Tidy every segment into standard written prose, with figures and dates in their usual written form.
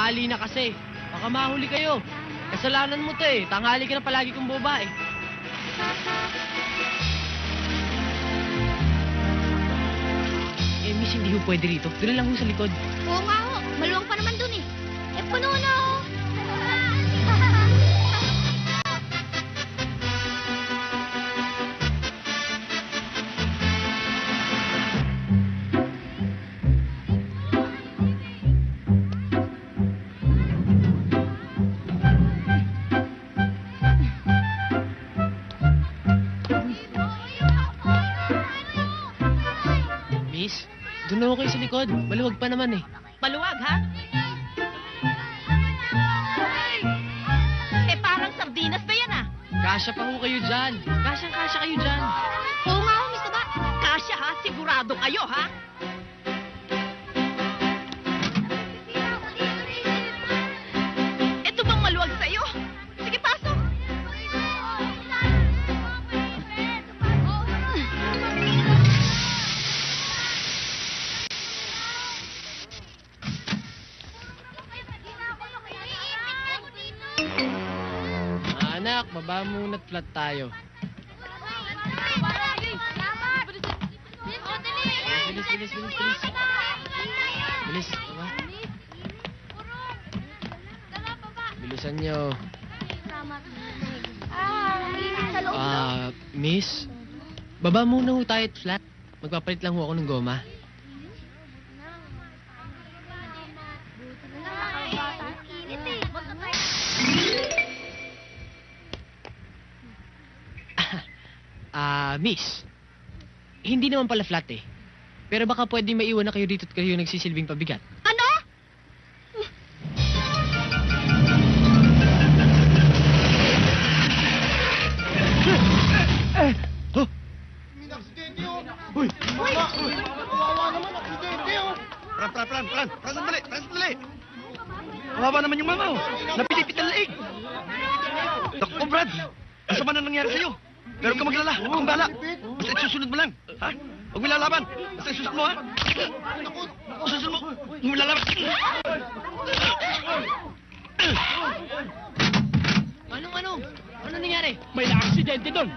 tanghali na kasi. Baka mahuli kayo. Kasalanan mo to eh. Tanghali ka na palagi kong babae. Miss, hindi ho pwede rito. Doon lang ho sa likod. Oo nga ho. Maluwang pa naman dun eh. Puno na ho. Miss, doon na ho kayo sa likod. Maluwag pa naman eh. Maluwag, ha? Parang sardinas ba yan, ah? Kasya pa ho kayo dyan. Kasyang-kasya kayo dyan. Oo nga ho, Miss Taba. Kasya, ha? Sigurado kayo, ha? Ito bang maluwag sa'yo? Sige, pasok. Anak, baba muna at flat tayo. Bilis, bilis, bilis, bilis. Bilis, baba. Bilisan nyo. Miss, baba muna ho tayo at flat. Magpapalit lang ho ako ng goma. Miss, hindi naman pala flat eh. Pero baka pwedeng maiwan na kayo dito at kayo nagsisilbing pabigat. Ano? Oh! Uy! Kawawa naman, aksidente oh! Fran, sandali! Kawawa naman yung mama oh! Napilipit ang leeg! Naku, Brad! Ang sama na nangyari sa'yo! Pero huwag ka maglala, akong bahala! Basta isusunod mo lang, ha? Huwag mo lalaban! Basta isusunod mo, ha? Susunod mo! Huwag mo lalaban! Ano nangyari? May na-aksidente doon.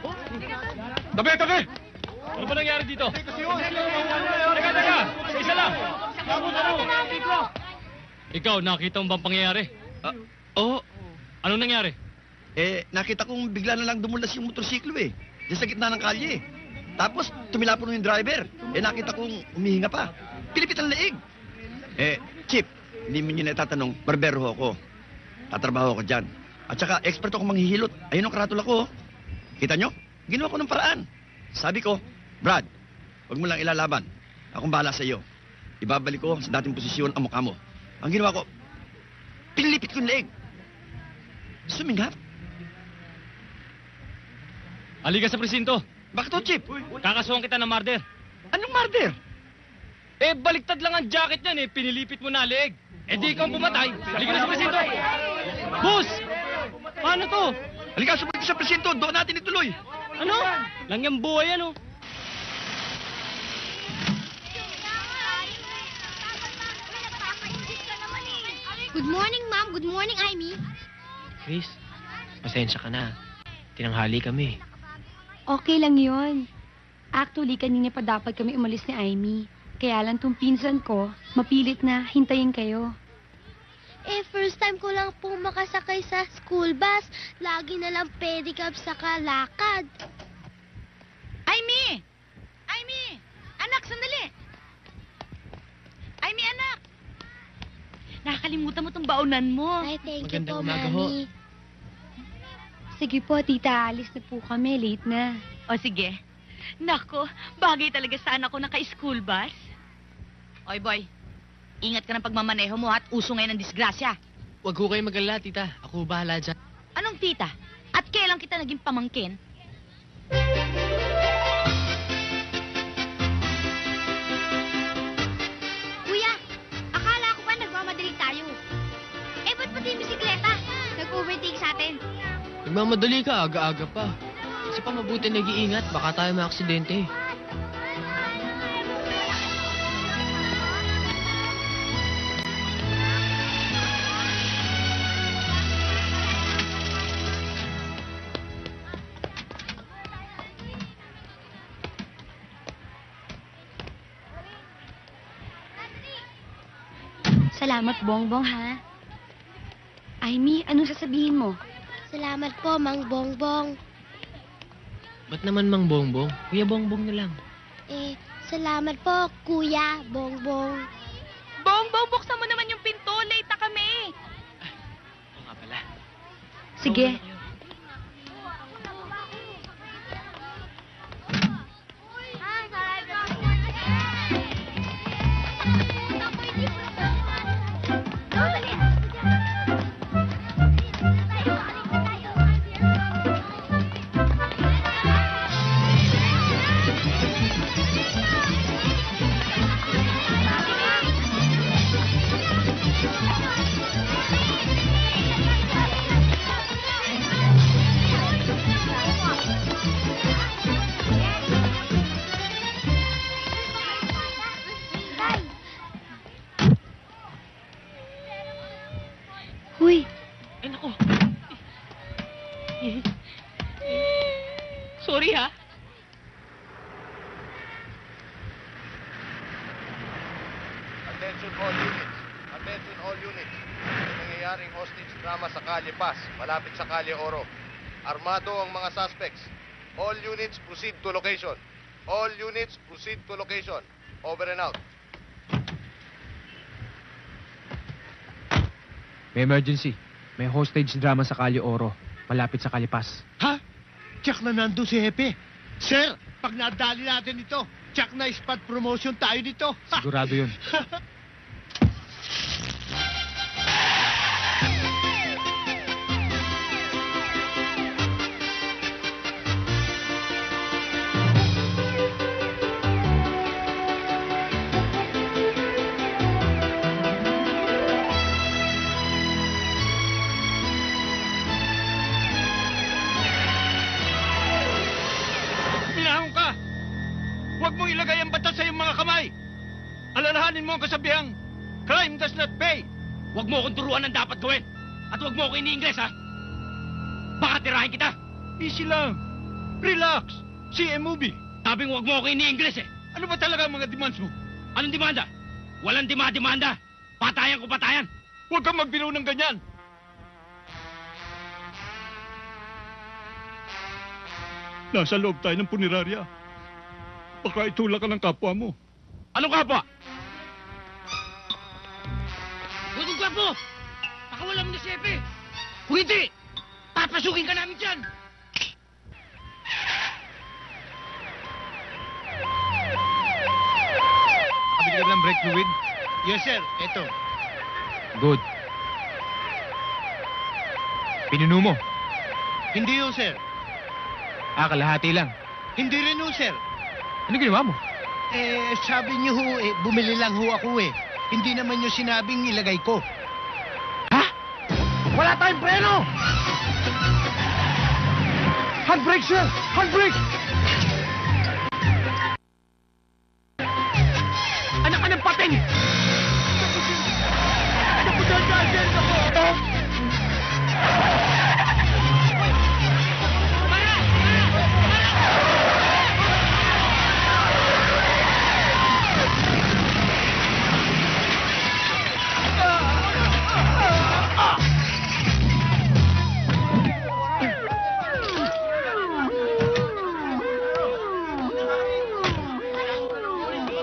Tabi! Ano ba nangyari dito? Teka. Isa lang. Ikaw, nakita mo bang pangyayari? Oo. Ano nangyari? Nakita kong bigla na lang dumulas yung motorsiklo eh. Diyan sa gitna ng kalye. Tapos, tumilapon yung driver. Nakita kong humihinga pa. Pilipit ang leeg. Chip, hindi mo nyo natatanong, barbero ho ako. Tatrabaho ako dyan. At saka, expert ako manghihilot. Ayun ang karatula ko. Kita nyo? Ginawa ko ng paraan. Sabi ko, Brad, huwag mo lang ilalaban. Akong bahala sa iyo. Ibabalik ko sa dating posisyon ang mukha mo. Ang ginawa ko, pinilipit ko yung leeg. Sumingap. Halika sa presinto. Bakit to, Chip? Kakasuhan kita ng murder. Anong murder? Baliktad lang ang jacket niyan eh. Pinilipit mo na leeg. Di ikaw ang pumatay. Halika na sa presinto. Boss! Paano to? Halika, sumunod sa presinto. Doon natin ituloy. Ano? Langyang buhay ano? Good morning, Ma'am. Good morning, Amy. Chris, pasensya ka na. Tinanghali kami. Okay lang yon. Actually, kanina pa dapat kami umalis ni Amy. Kaya lang tong pinsan ko, mapilit na hintayin kayo. First time ko lang pong makasakay sa school bus. Lagi na lang pedicab sa kalakad. Amy! Anak, sandali! Amy, anak! Nakakalimutan mo tong baonan mo. Ay, thank you Magandang po, umaga ho. Mami. Sige po, tita, alis na po kami. Late na. O sige. Nako, bagay talaga sana ako naka-school bus. Oy, boy. Ingat ka ng pagmamaneho mo at uso ngayon ng disgrasya. Huwag ho kayo mag-alala, tita. Ako bahala dyan. Anong tita? At kailan kita naging pamangkin? Kuya, akala ko ba nagmamadali tayo? Ba't pati yung bisikleta? Nag-overtake sa atin. Nagmamadali ka, aga-aga pa. Kasi pa mabuti nag-iingat. Baka tayo maaksidente. Salamat, Bongbong, ha? Amy, anong sasabihin mo? Salamat po, Mang Bongbong. Ba't naman Mang Bongbong? Kuya Bongbong na lang. Salamat po, Kuya Bongbong. Bongbong, buksan mo naman yung pinto. Late na kami. Oo nga pala. Sige. Huy, Ay, nako. Sorry, ha? Attention all units. Attention all units. May nangyayaring hostage drama sa Kalye Paz, malapit sa Kalye Oro. Armado ang mga suspects. All units proceed to location. All units proceed to location. Over and out. May emergency. May hostage drama sa Kalye Oro, malapit sa Kalye Paz. Ha? Check na nandun si Hepe. Sir, pag nadali natin ito, check na spot promotion tayo dito. Ha? Sigurado yun. Minahon ka! Huwag mong ilagay ang batas sa iyong mga kamay! Alalahanin mo ang kasabihang, crime does not pay! Huwag mo akong turuan ng dapat gawin. At huwag mo ako ini-Ingles, ha? Baka tirahin kita. Easy lang. Relax. See a movie. Sabing huwag mo ako ini-Ingles, eh. Ano ba talaga ang mga demands mo? Anong demanda? Walang demanda. Patayan ko patayan. Huwag kang magbiro ng ganyan. Nasa loob tayo ng punerarya. Baka itulak ka ng kapwa mo. Anong kapwa? Huwag gwapo! Pakawalan mo na si Epe! Kung hindi, papasukin ka namin dyan! Kabigyan ng brake fluid? Yes, sir. Ito. Good. Pinuno mo? Hindi yun, sir. Kalahati lang. Hindi rin yun, sir. Ano ginawa mo? Sabi niyo ho, bumili lang ho ako eh. Hindi naman niyo sinabing ilagay ko. Ha? Wala tayong preno! Handbrake, sir! Handbrake! Anak ka ng pating!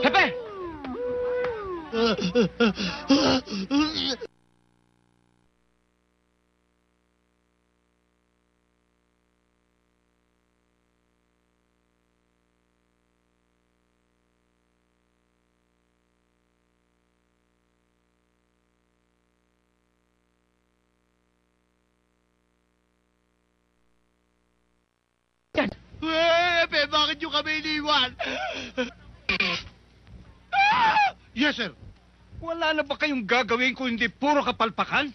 Hepe! Pepe, bakit niyo kami iniwan? Yes, sir. Wala na ba kayong gagawin kung hindi puro kapalpakan?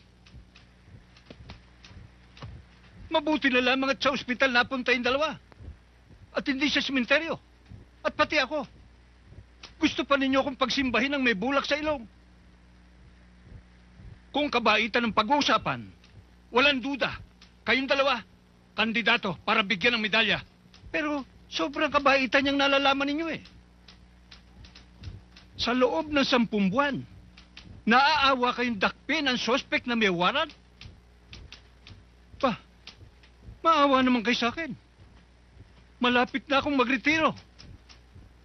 Mabuti na lamang at sa ospital napunta yung dalawa. At hindi sa sementeryo. At pati ako. Gusto pa ninyo akong pagsimbahin ng may bulak sa ilong. Kung kabaitan ng pag-uusapan, walang duda, kayong dalawa, kandidato para bigyan ng medalya. Pero sobrang kabaitan niyang nalalaman ninyo eh. Sa loob ng 10 buwan, Naaawa kayong dakpin ang suspect na may warrant? Pa, maawa naman kayo sa akin. Malapit na akong magretiro.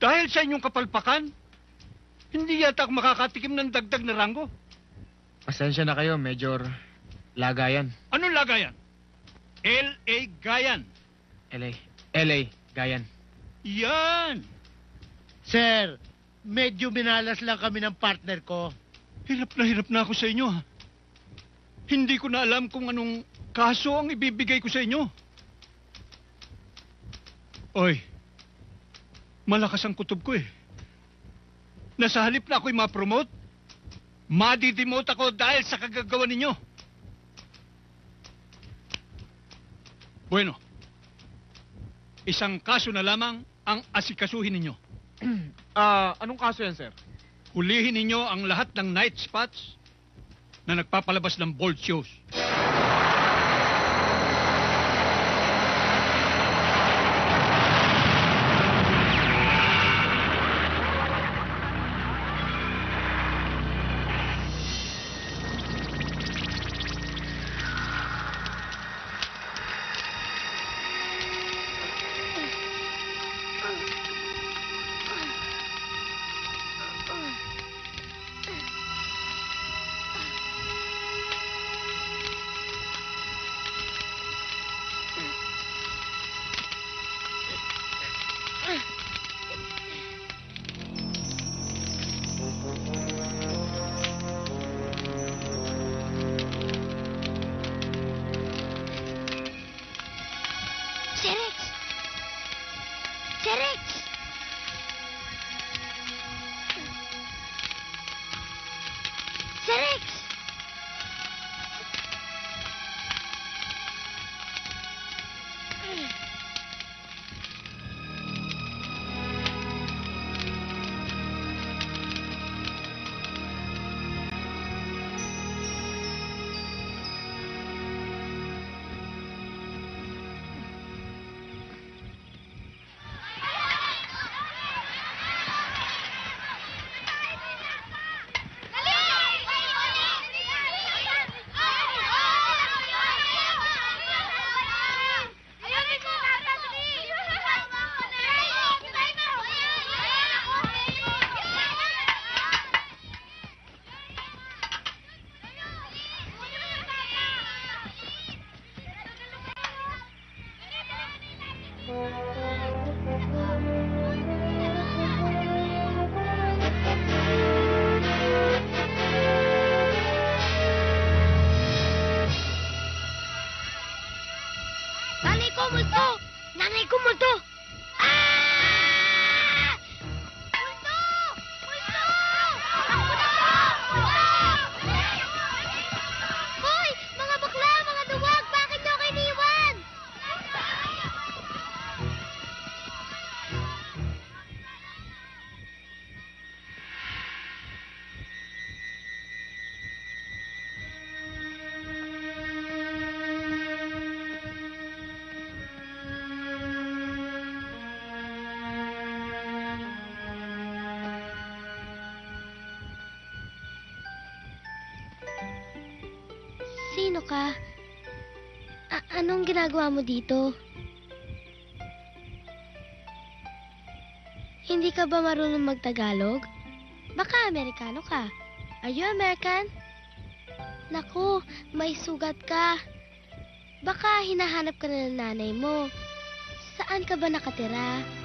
Dahil sa inyong kapalpakan, hindi yata ako makakatikim ng dagdag na ranggo. Pasensya na kayo, Major Lagayan. Anong lagayan? L.A. Gayan. LA, Gayan. Yan! Sir, medyo minalas lang kami ng partner ko. Hirap na ako sa inyo, ha? Hindi ko na alam kung anong kaso ang ibibigay ko sa inyo. Oy, malakas ang kutob ko eh. Nasa halip na ako'y ma-promote, madidemote ako dahil sa kagagawa ninyo. Bueno, isang kaso na lamang ang asikasuhin ninyo. Anong kaso yan, sir? Hulihin ninyo ang lahat ng night spots na nagpapalabas ng bold shows. Serex! Serex! Serex! Nanay ko, multo! Nanay ko, multo! Ah! Multo! Multo! Multo! Hoy! Mga bakla! Mga duwag! Bakit niyo ako iniwan? Sino ka? Anong ginagawa mo dito? Hindi ka ba marunong magtagalog? Baka Amerikano ka. Are you American? Naku, may sugat ka. Baka hinahanap ka na ng nanay mo. Saan ka ba nakatira?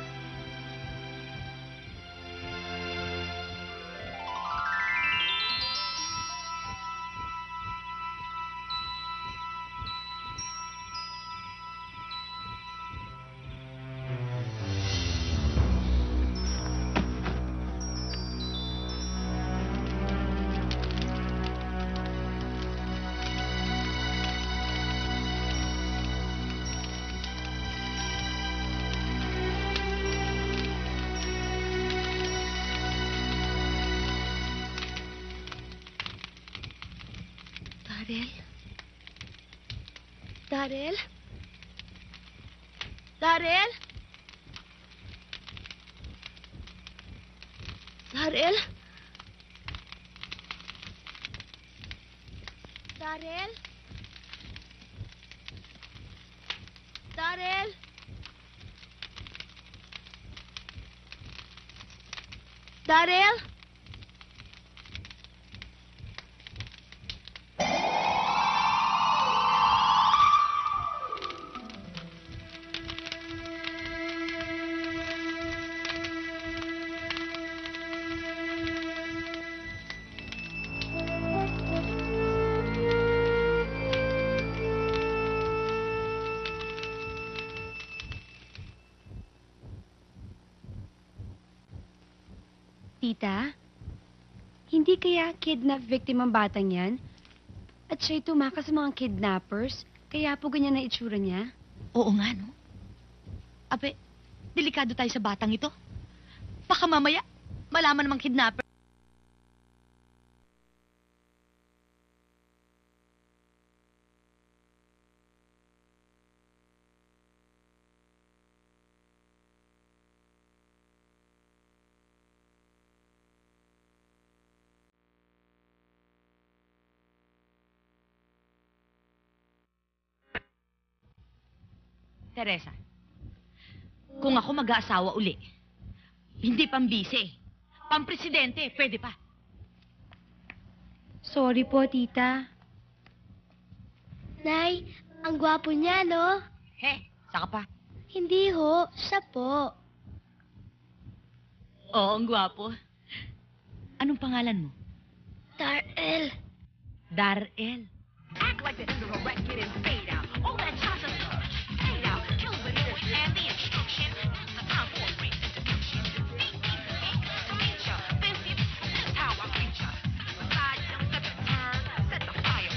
Darrell? Darrell? Darrell? Darrell? Darrell? Darrell? Tita, hindi kaya kidnap victim ang batang yan? At siya'y tumakas sa mga kidnappers, kaya po ganyan na itsura niya? Oo nga, no? Abe, delikado tayo sa batang ito. Baka mamaya, malaman namang kidnapper. Teresa, kung ako mag-aasawa uli, hindi pambise, pampresidente, pwede pa. Sorry po, tita. Nay, ang gwapo niya, no? He, saka pa. Hindi ho, siya po. Oo, ang gwapo. Anong pangalan mo? Darrell. Darrell. Act like the direct get and fade out. All that shots of fade out. Kill the noise and the instruction. The time for a great introduction. Meet ya. This is how I reach ya. Side jump, set the turn, set the fire.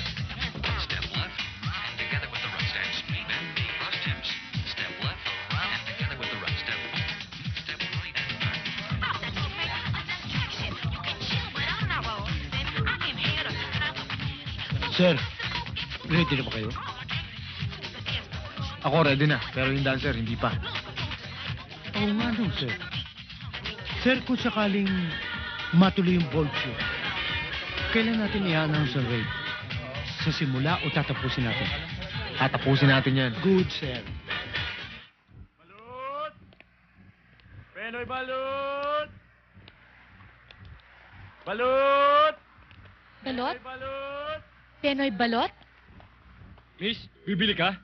Step left, and together with the right step, speed and B. Cross tips. Step left, and together with the right step. Step right and turn. Stop that you make a distraction. You can chill, but I'm not rolling. I came here to have a Sir, ready na ba kayo? Ako ready na, pero yung dancer hindi pa. Oo nga no, sir. Sir, kung sakaling matuloy yung bold shoot, kailan natin i-announce ang raid? Sa simula o tatapusin natin? Tatapusin natin yan. Good, sir. Balut! Penoy balut! Balut! Balot? Balut! Penoy balot? Miss, bibili ka?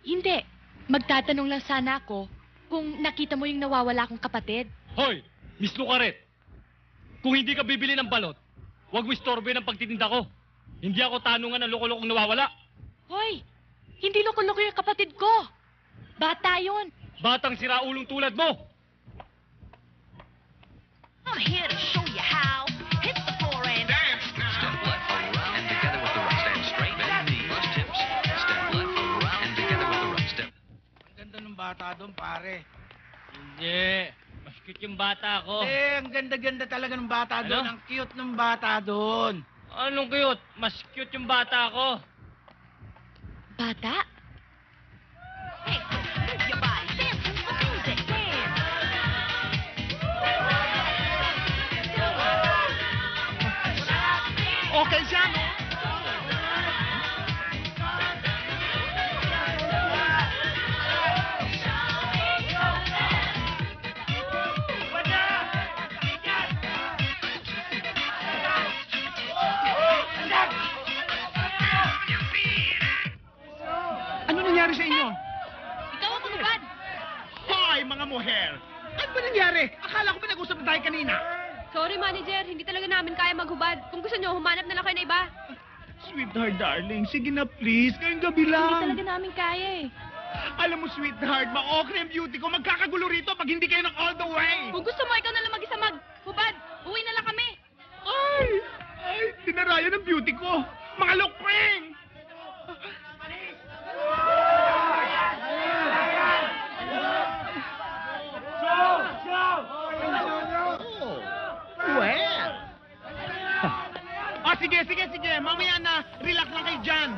Hindi. Magtatanong lang sana ako kung nakita mo yung nawawala kong kapatid. Hoy! Miss Lucaret! Kung hindi ka bibili ng balot, huwag mo istorbe ng pagtitinda ko. Hindi ako tanungan ng loko-lokong nawawala. Hoy! Hindi loko-loko yung kapatid ko. Bata yun. Batang siraulong tulad mo! I'm here to show you how. Hit the floor and dance. Step left, and together with the right step, straight and B. Cross tips. Step left, and together with the right step. Ang ganda ng bata doon, pare. Hindi. Mas cute yung bata ko. Ang ganda-ganda talaga ng bata doon. Ano? Ang cute ng bata doon. Anong cute? Mas cute yung bata ko. Bata? Hey, move your body. Dance to the music. Dance. Okay siya, no? Ano nangyari sa inyo? Ikaw ang magubad. Hoy, mga muher! Ano ba nangyari? Akala ko ba nag-usap na tayo kanina? Sorry, manager. Hindi talaga namin kaya maghubad. Kung gusto nyo, humanap na lang kayo na iba. Sweetheart, darling. Sige na, please. Ngayong gabi Hindi lang. talaga namin kaya eh. Alam mo, sweetheart, ma-okra yung beauty ko. Magkakagulo rito pag hindi kayo ng all the way. Kung gusto mo, ikaw na lang mag-isa maghubad. Uwi na lang kami. Ay, dinaraya ng beauty ko. Mga lukweng! Well. Sige. Mamaya na. Relax lang kayo dyan.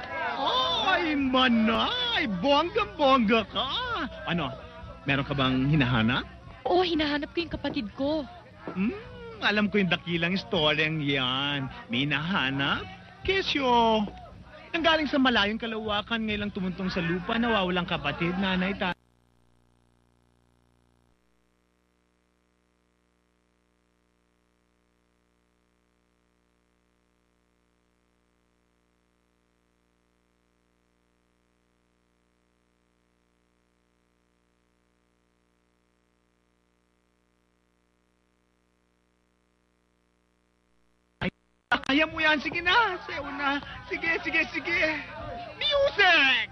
Ay, manay. Bongga-bongga ka. Ano? Meron ka bang hinahanap? Oo, hinahanap ko yung kapatid ko. Alam ko yung dakilang storyang yan. May hinahanap? Kesyo. Nanggaling sa malayong kalawakan, ngayon lang tumuntong sa lupa, nawawalang kapatid, nanay, tatay. Kaya mo yan. Sige na. Sayo na. Sige, sige, sige. Music!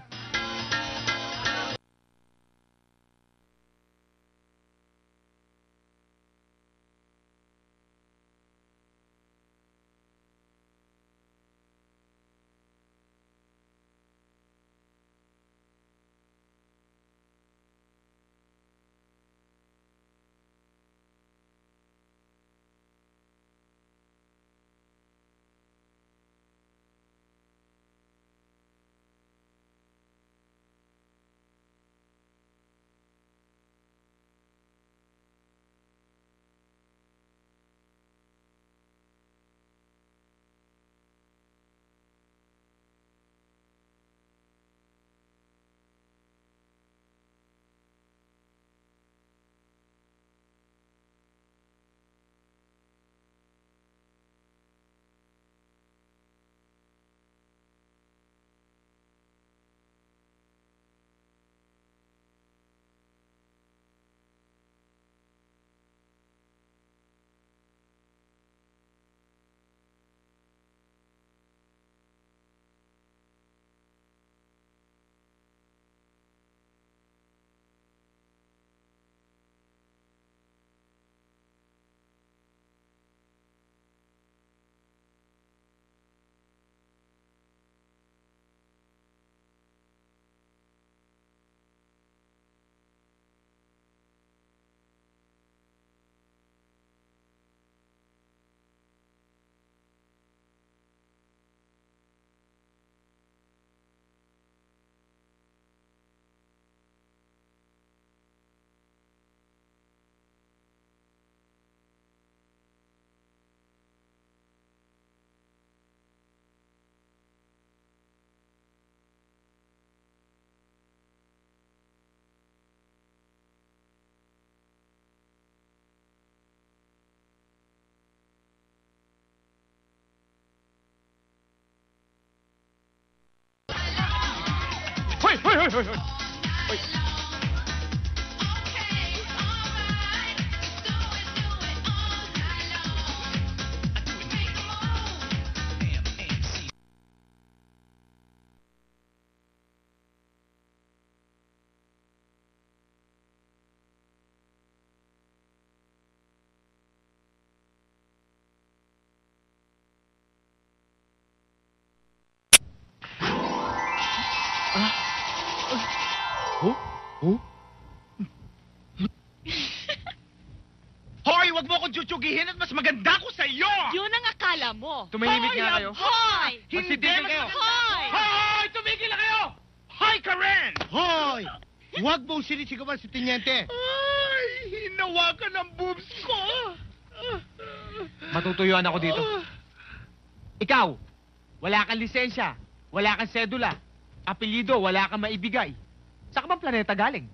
Hoy, hoy, hoy, hoy, hoy. Hoy. Hoy, wag mo akong tsutsugin at mas maganda ko sa iyo! Yun ang akala mo. Tumahimik nga kayo. Hoy! Hindi, Magsitigil kayo. Hoy! Hoy! Tumigil na kayo! Hoy, Karen! Hoy! Huwag mong sinisigawan si Teniente. Ay, hinawakan ang boobs ko. Matutuyuan ako dito. Ikaw, wala kang lisensya, wala kang sedula, apelyido, wala kang maibigay. Saan ka bang planeta galing?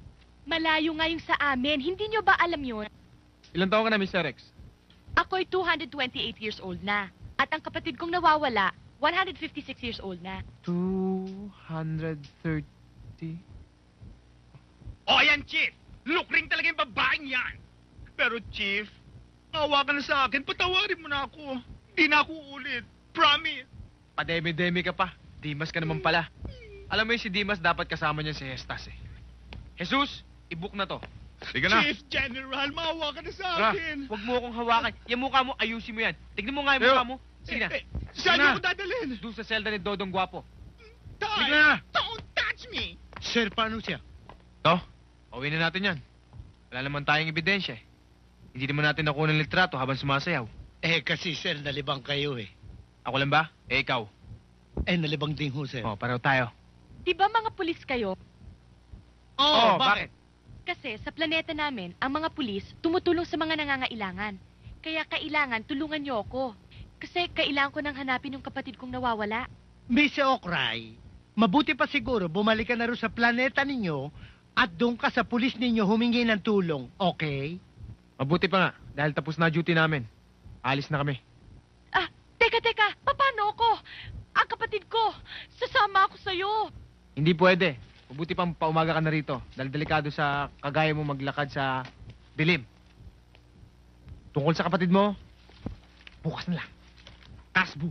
Malayo nga yung sa amin. Hindi nyo ba alam yun? Ilang taon ka na, Mr. Rex? Ako'y 228 years old na. At ang kapatid kong nawawala, 156 years old na. 230... O, yan, Chief. Lukring talaga yung babaeng yan. Pero, Chief, awa ka na sa akin. Patawarin mo na ako. Di na ako ulit. Promise. Pademi-demi ka pa. Dimas ka naman pala. Alam mo yung si Dimas dapat kasama niya si Hestas eh. Jesus, i-book na to. Sige na. Chief General, maawa ka na sa Tara, akin. huwag mo akong hawakan. Yung mukha mo, ayusin mo yan. Tignan mo nga yung mukha mo. Sige na. Saan Sige na. niyo ko dadalhin? Doon sa selda ni Dodong Guapo. Tay, Sige na. don't touch me. Sir, paano siya? To, pauwi na natin yan. Wala naman tayong ebidensya eh. Hindi naman natin nakuha ng litrato habang sumasayaw. Eh, kasi sir, nalibang kayo eh. Ako lang ba? Eh, ikaw. Eh, nalibang din ho, sir. Oh, pareho tayo. Di ba mga pulis kayo? Oh, bakit? Kasi sa planeta namin, ang mga pulis tumutulong sa mga nangangailangan. Kaya kailangan tulungan niyo ako. Kasi kailangan ko nang hanapin yung kapatid kong nawawala. Miss Okray, mabuti pa siguro bumalik ka na rin sa planeta ninyo at doon ka sa pulis ninyo humingi ng tulong, okay? Mabuti pa nga, dahil tapos na duty namin. Alis na kami. Ah, teka. Paano ako? Ang kapatid ko. Sasama ako sa'yo. Hindi pwede. Mabuti pang paumaga ka na rito. Dahil delikado sa kagaya mo maglakad sa dilim. Tungkol sa kapatid mo, bukas na lang. Kasbo.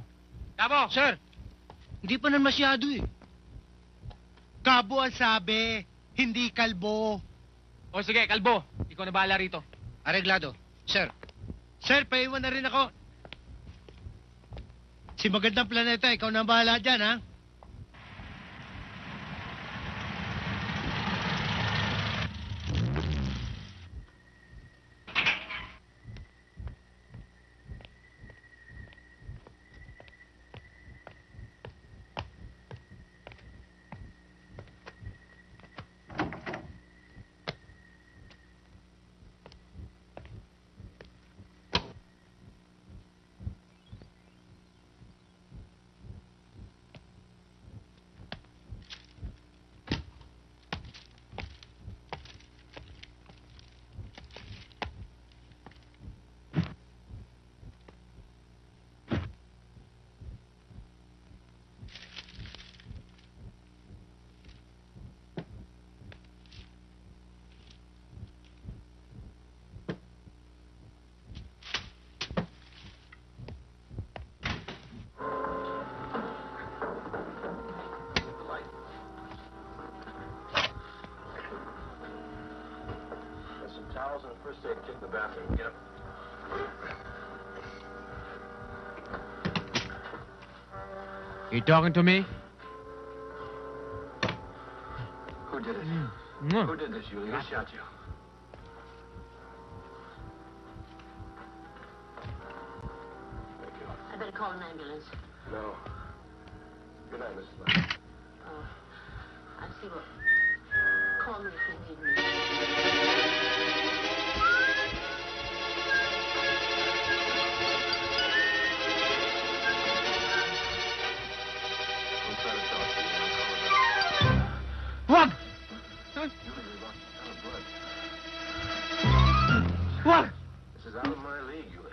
Kabo! Sir, hindi pa na masyado eh. Kabo ang sabi, hindi kalbo. O sige, kalbo. Ikaw na bahala rito. Areglado. Sir. Sir, paiwan na rin ako. Si Magandang Planeta, ikaw na ang bahala dyan, ha? Towels and a first aid kit in the bathroom. Get up. You talking to me? Who did it? Mm. Who did this, Julie? Who shot you? Thank you. I better call an ambulance. No. Good night, Mrs. Lund. I see what. Call me if you need me. Don't try to talk to me. I'm calling back. Wag! Julie, we lost a ton of blood. Wag! This is out of my league, Julie.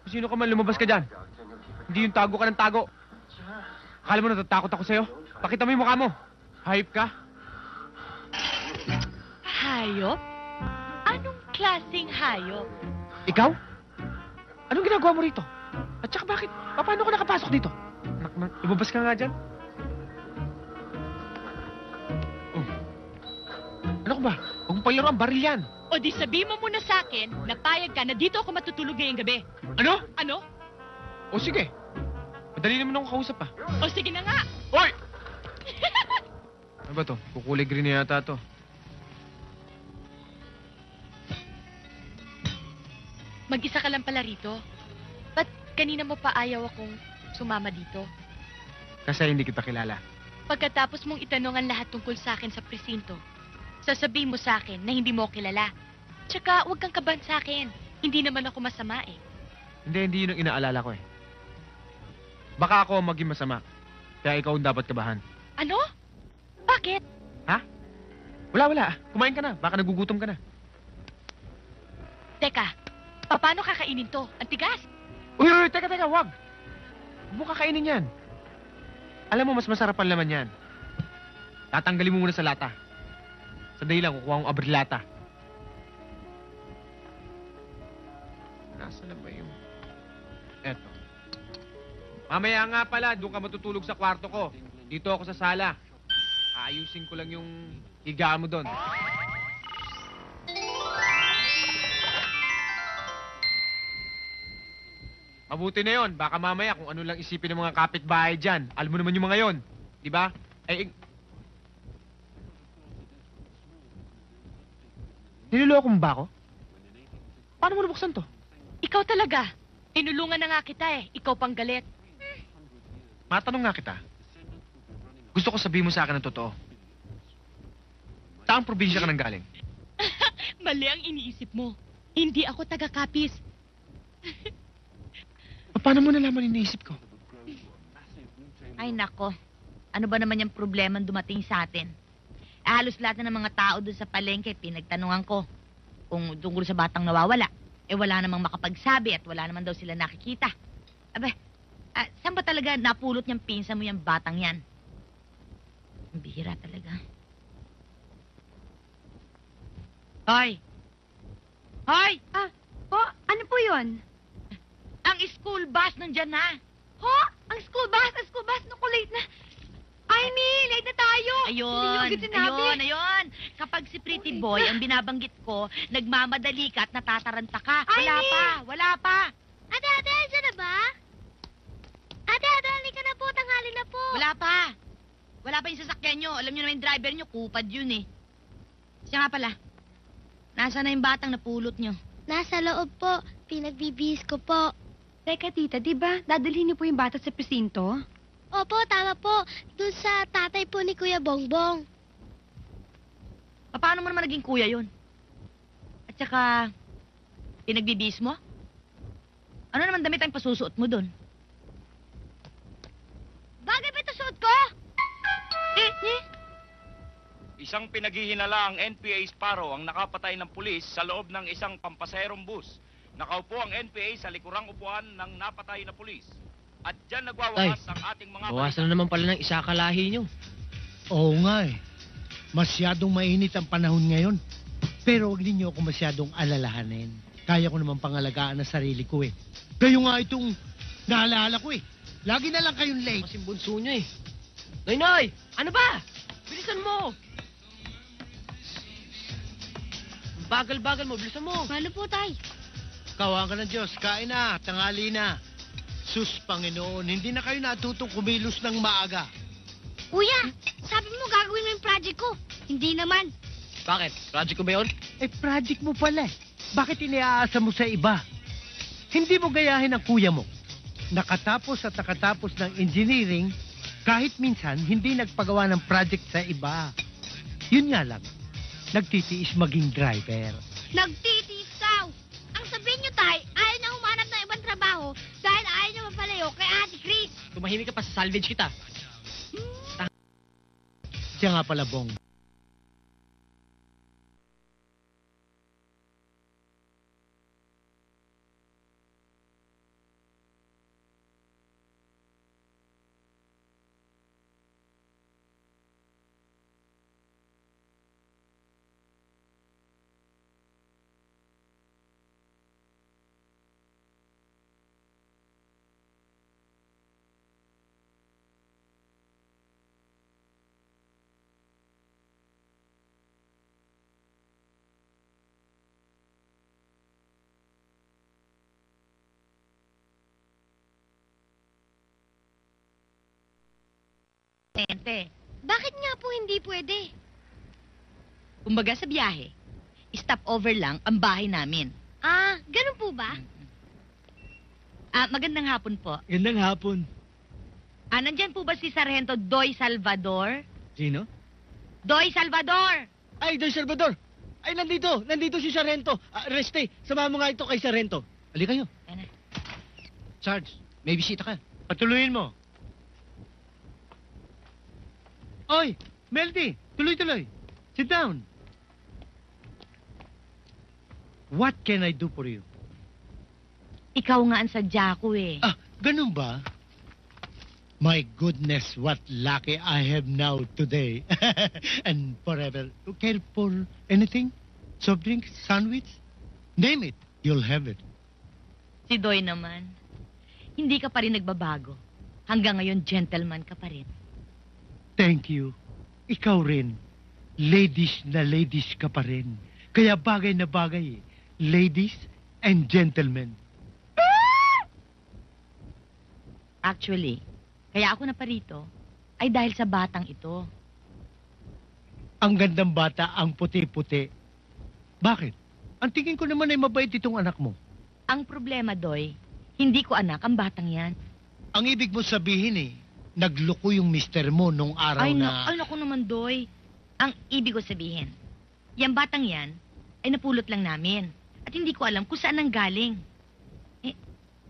Kung sino ka man, lumabas ka dyan. Doctor, you'll keep it. Hindi yung tago ka ng tago. Sure. Akala mo natatakot ako sa'yo? Pakita mo yung mukha mo. Hype ka? Hayop? Anong klaseng hayop? Ikaw? Anong ginagawa mo rito? At saka bakit? Paano ka nakapasok dito? Anak na, lumabas ka nga dyan. Oh. Ano ka ba? Huwag mong palaro ang baril yan. O di sabihin mo muna sa akin na payag ka na dito ako matutulog ngayong gabi. Ano? Ano? O sige. Madali naman akong kausap pa. O sige na nga. Hoy! Ano ba to? Kukulig rin na yata to. Mag-isa ka lang pala rito. Ba't kanina mo pa ayaw akong sumama dito? Kasi hindi kita kilala. Pagkatapos mong itanong ang lahat tungkol sa akin sa presinto, sasabihin mo sa akin na hindi mo ako kilala. Tsaka huwag kang kabahan sa akin. Hindi naman ako masama eh. Hindi yun ang inaalala ko eh. Baka ako ang maging masama. Kaya ikaw ang dapat kabahan. Ano? Bakit? Ha? Wala. Kumain ka na. Baka nagugutom ka na. Teka, paano kakainin to? Ang tigas? Uy, teka, wag. Huwag mo kakainin yan. Alam mo, mas masarap ang laman yan. Tatanggalin mo muna sa lata. Sandali lang, kukuha kong abrilata. Nasaan na ba yung... Eto. Mamaya nga pala, doon ka matutulog sa kwarto ko. Dito ako sa sala. Aayusin ko lang yung higaan mo doon. Mabuti na yon. Baka mamaya kung ano lang isipin ng mga kapitbahay dyan. Alam mo naman yung mga yon. Di ba? Niloloko mo ba ako? Paano mo nabuksan to? Ikaw talaga. Tinulungan na nga kita eh. Ikaw pang galit. Matanong nga kita. Gusto ko sabihin mo sa akin ang totoo. Saang probinsya ka nang galing? Mali ang iniisip mo. Hindi ako taga-Kapis. Paano mo nalaman iniisip ko? Ay, nako. Ano ba naman yung problema dumating sa atin? Halos lahat na ng mga tao doon sa palengke, pinagtanungan ko kung tungkol sa batang nawawala. Wala namang makapagsabi at wala naman daw sila nakikita. Abe, saan ba talaga napulot niyang pinsan mo yung batang yan? Ang bihira talaga. Hoy! Hoy! Ano po yun? Ang school bus nandyan na. Ho? Ang school bus! Ang school bus! Naku, late na. Amy, late na tayo! Ayun, Hindi nyo agad sinabi. ayun. Kapag si Pretty Boy ang binabanggit ko, nagmamadali ka at natataranta ka. Wala pa. Ate, andyan na ba? Ate, halika na po. Tanghali na po. Wala pa yung sasakyan nyo. Alam nyo naman yung driver nyo, kupad yun eh. Siya nga pala, nasaan na yung batang napulot nyo? Nasa loob po. Pinagbibihis ko po. Teka, tita, di ba dadalhin niyo po yung bata sa presinto? Opo, tama po. Doon sa tatay po ni Kuya Bongbong. Paano mo naman naging kuya yun? At saka, pinagbibis mo? Ano naman damit ang pasusuot mo doon? Bagay ba ito suot ko? Isang pinaghihinala ang NPA Sparrow ang nakapatay ng pulis sa loob ng isang pampaserong bus. Nakaupo ang NPA sa likurang upuan ng napatay na pulis. At dyan nagwawakas ang ating mga Bawasan na naman pala ng isa kalahi nyo. Oo nga eh. Masyadong mainit ang panahon ngayon. Pero huwag ninyo ako masyadong alalahanin. Kaya ko naman pangalagaan ang sarili ko eh. Kayo nga itong naalala ko eh. Lagi na lang kayong late. Kasing bunso nyo eh. Noy! Ano ba? Bilisan mo! Bagal-bagal mo, bilisan mo. Paano po, tay? Kawa ka ng Diyos, kain na, tanghali na. Sus, Panginoon, hindi na kayo natutong kumilos ng maaga. Kuya, sabi mo gagawin mo yung project ko. Hindi naman. Bakit? Project ko ba yun? Project mo pala eh. Bakit iniaasa mo sa iba? Hindi mo gayahin ang kuya mo. Nakatapos at nakatapos ng engineering, kahit minsan hindi nagpagawa ng project sa iba. Yun nga lang, nagtitiis maging driver. Nagtitiis ka. Ang sabihin nyo, tay, ayaw na humanap ng ibang trabaho dahil ayaw nyo mapalayo kay Ate Chris. Tumahimik ka pa sa salvage kita. Siya nga pala, Bong. Tente. Bakit nga po hindi pwede? Kumbaga sa biyahe, stop over lang ang bahay namin. Ah, ganun po ba? Magandang hapon po. Gandang hapon. Nandyan po ba si Sargento Doy Salvador? Sino? Doy Salvador! Ay, Don Salvador! Ay, nandito si Sargento. Reste, samahan mo nga ito kay Sargento. Ali kayo. Yan na. Sarge, may bisita ka. Patuluyin mo. Oy, Meldy, tuloy-tuloy. Sit down. What can I do for you? Ikaw nga ang sadya ko eh. Ganun ba? My goodness, what lucky I have now today. And forever. Care for anything? Soft drink? Sandwich? Name it. You'll have it. Si Doy naman, hindi ka pa rin nagbabago. Hanggang ngayon, gentleman ka pa rin. Thank you. Ikaw rin. Ladies na ladies ka pa rin. Kaya bagay na bagay eh. Ladies and gentlemen. Actually, kaya ako na parito ay dahil sa batang ito. Ang gandang bata, ang puti-puti. Bakit? Ang tingin ko naman ay mabait itong anak mo. Ang problema, Doy, hindi ko anak ang batang yan. Ang ibig mo sabihin eh, nagloko yung mister mo nung araw Ay, na... Ay, naku naman, Doy. Ang ibig ko sabihin, yung batang yan ay napulot lang namin. At hindi ko alam kung saan nang galing.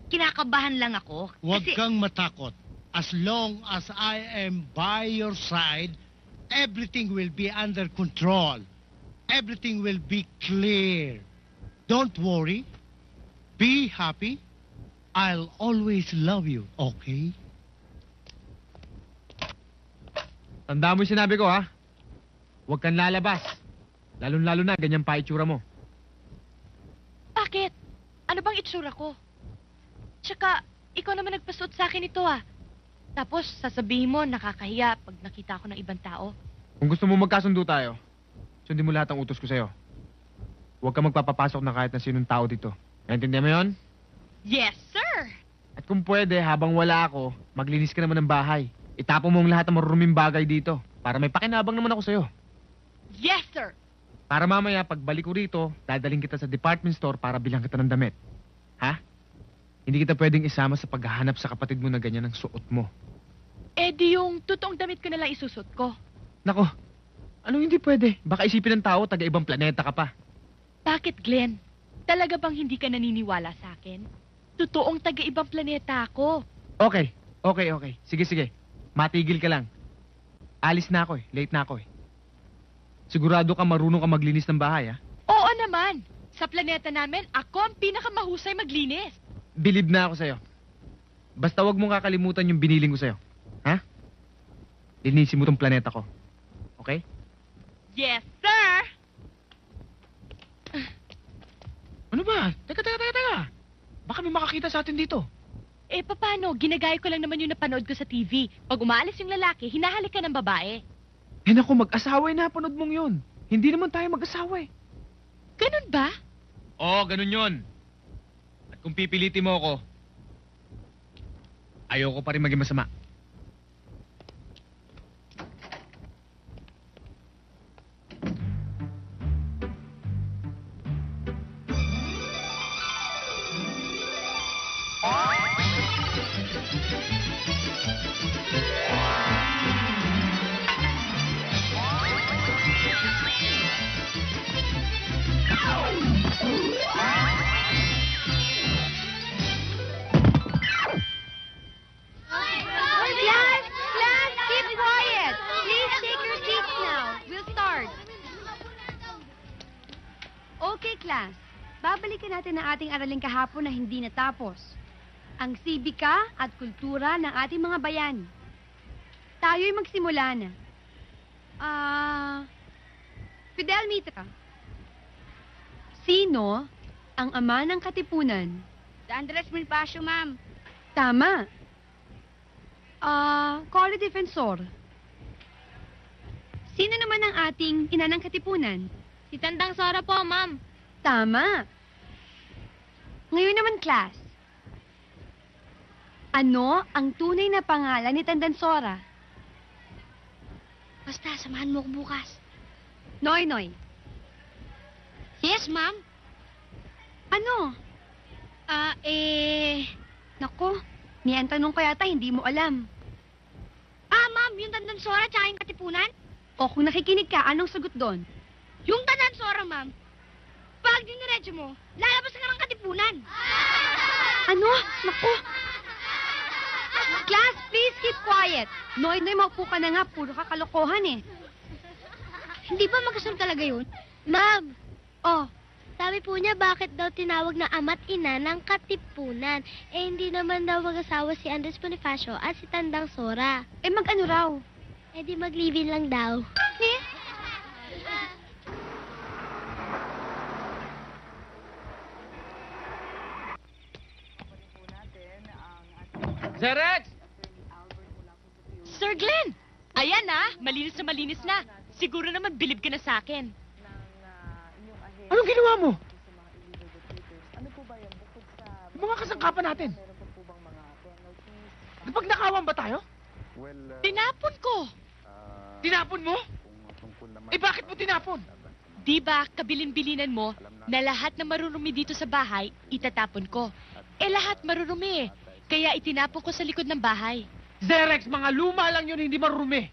Kinakabahan lang ako. Huwag Kasi... kang matakot. As long as I am by your side, everything will be under control. Everything will be clear. Don't worry. Be happy. I'll always love you, okay? Tanda mo yung sinabi ko, ha? Huwag kang lalabas. Lalo-lalo na, ganyan pa itsura mo. Bakit? Ano bang itsura ko? Tsaka, ikaw naman nagpasuot sa akin ito ah. Tapos, sasabihin mo, nakakahiya pag nakita ko ng ibang tao. Kung gusto mo magkasundo tayo, sundin mo lahat ng utos ko sa'yo. Huwag kang magpapapasok na kahit na sinong tao dito. Naintindihan mo yon? Yes, sir! At kung pwede, habang wala ako, maglinis ka naman ng bahay. Itapon mo ang lahat ng maruruming bagay dito para may pakinabang naman ako sa'yo. Yes, sir! Para mamaya, pagbalik ko rito, dadaling kita sa department store para bilang kita ng damit. Ha? Hindi kita pwedeng isama sa paghahanap sa kapatid mo na ganyan ang suot mo. Eh di yung totoong damit ko na lang isusot ko. Nako, ano hindi pwede? Baka isipin ng tao, taga-ibang planeta ka pa. Bakit, Glenn? Talaga bang hindi ka naniniwala sa akin? Totoong taga-ibang planeta ako. Okay. Sige. Matigil ka lang. Alis na ako eh. Late na ako eh. Sigurado ka marunong ka maglinis ng bahay, ha? Oo naman. Sa planeta namin, ako ang pinakamahusay maglinis. Bilib na ako sa'yo. Basta wag mong kakalimutan yung biniling ko sa'yo. Ha? Linisin mo tong planeta ko. Okay? Yes, sir! Ano ba? Teka. Baka may makakita sa atin dito. Eh, paano? Ginagaya ko lang naman yung napanood ko sa TV. Pag umaalis yung lalaki, hinahalik ka ng babae. Eh naku, mag-asawa na panood mong yun. Hindi naman tayo mag-asawa eh. Ganun ba? Oo, ganun yun. At kung pipilitin mo ako, ayoko pa rin maging masama. Class, keep quiet. Please take your seats now. We'll start. Okay, class. Babalikan natin ang ating araling kahapon na hindi natapos. Ang sibika at kultura ng ating mga bayani. Tayo'y magsimula na. Fidel Mitra. Sino ang ama ng Katipunan? Andres Bonifacio, ma'am. Tama. Cory Defensor. Sino naman ang ating ina ng Katipunan? Si Tandang Sora po, ma'am. Tama. Ngayon naman, class. Ano ang tunay na pangalan ni Tandansora? Basta, samahan mo ko bukas. Noy. Yes, ma'am. Ano? Nako, niyan tanong ko yata hindi mo alam. Ma'am, yung Tandang Sora tsaka yung Katipunan? O kung nakikinig ka, anong sagot doon? Yung Tandang Sora, ma'am. Pag diniretso mo, lalabas ka ng Katipunan. Ano? Nako. Class, please keep quiet. Noy, maupo ka na nga. Puro ka kalokohan eh. Hindi ba magkasunod talaga yun? Ma'am, sabi po niya bakit daw tinawag na ama't ina ng Katipunan. Eh, hindi naman daw mag-asawa si Andres Bonifacio at si Tandang Sora. Eh, mag-ano raw? Eh, di mag-live-in lang daw. Eh? Zerex! Sir Glenn! Ayan malinis na. Siguro naman bilib ka na sa akin. Anong ginawa mo? Yung mga kasangkapan natin. Napagnakawan ba tayo? Tinapon ko! Tinapon mo? Eh bakit mo tinapon? Di ba, kabilin-bilinan mo na lahat na marurumi dito sa bahay, itatapon ko. Eh lahat marurumi eh. Kaya itinapon ko sa likod ng bahay. Zerex, mga luma lang yun, hindi marurumi.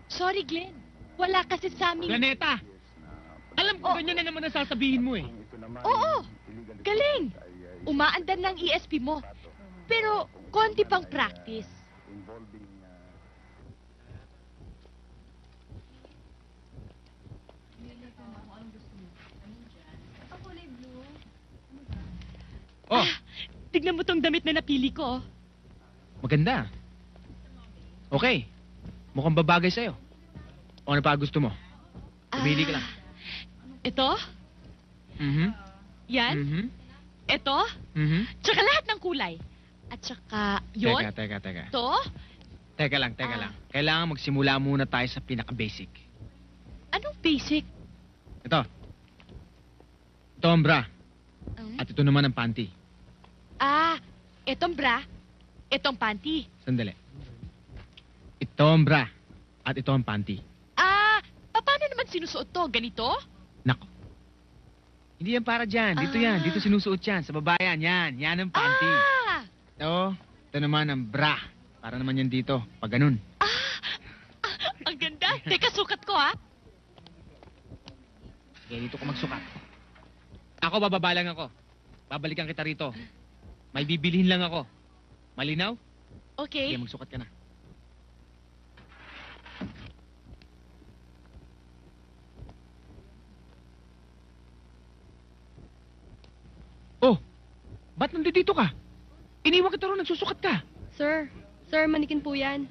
Sorry, Glenn. Wala kasi sa amin. Planeta! Alam ko ganyan na naman ang sasabihin mo eh. Oo! Galing! Umaandar ng ESP mo. Pero, konti pang practice. Oh, Tignan mo tong damit na napili ko. maganda. Okay. Mukhang babagay sa'yo. O ano pa gusto mo? Pumili ka lang. Ito? Mhm. Yan? Mhm. Ito? Mhm. Tsaka lahat ng kulay. At tsaka, yun? Teka. To? Teka lang. Kailangan magsimula muna tayo sa pinaka-basic. Anong basic? Ito. Ito ang bra. Um, At ito naman ang panty. Etong bra, etong panty. Sandali. Ito ang bra. At ito ang panty. Paano naman sinusuot to? Ganito? Nako. Hindi yan para dyan. Dito yan. Dito sinusuot yan. Sa babayan. Yan. Yan ang panty. Ito naman ang bra. Para naman yan dito. Pag ganun. Ang ganda. Teka, sukat ko, ha? Kaya dito ko magsukat. Ako, bababa lang ako. Babalikan kita rito. May bibilihin lang ako. Malinaw? Okay. Sige, magsukat ka na. Oh! Ba't nandito ka? Iniwan kita ron, nagsusukat ka. Sir, manikin po yan.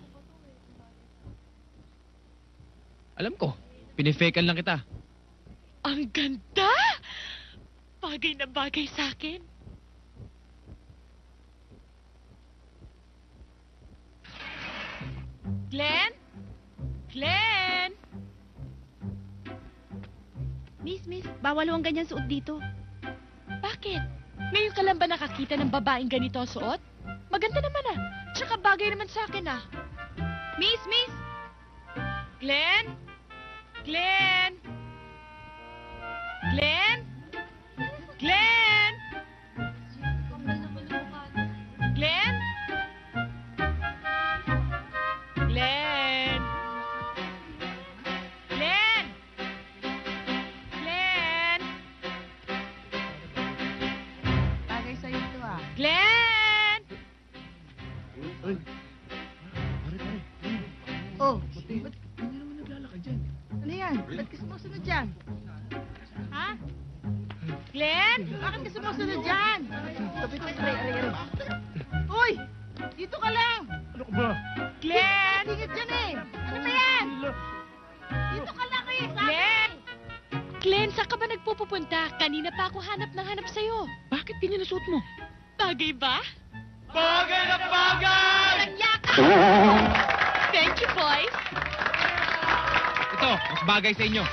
Alam ko, pinifakean lang kita. Ang ganda! Bagay na bagay sa akin. Glenn? Glenn? Miss, bawal ang ganyan suot dito. Bakit? Ngayon ka lang ba nakakita ng babaeng ganito ang suot? Maganda naman ah. Tsaka bagay naman sa akin ah. Miss! Glenn? Glenn? Glenn? Glenn? Glenn? Glenn? Glenn? Glenn? Bagay sa'yo ito ah. Glenn? Oh, ano yan? Ba't ka sumusunod dyan? Ha? Glenn? Bakit ka sumusunod dyan? Aray. Uy! Dito ka lang! Ano ka ba? Glenn? Tingit dyan eh! Ano ba yan? Dito ka lang eh! Glenn? Glenn, saan ka ba nagpupunta? Kanina pa ako hanap sa'yo. Bakit ganyan na suot mo? Bagay ba? Bagay na bagay! Thank you, boys. Ito, mas bagay sa inyo.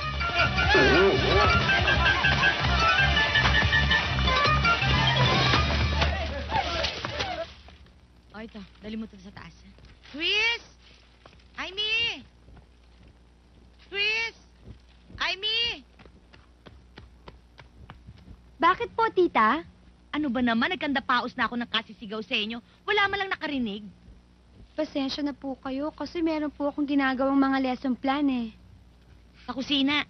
O ito, dali mo ito sa taas. Chris! Amy! Chris! Amy! Bakit po, tita? Ano ba naman? Nagkandapaos na ako ng kasisigaw sa inyo. Wala man lang nakarinig. Pasensya na po kayo kasi meron po akong ginagawang mga lesson plan eh. Sa kusina.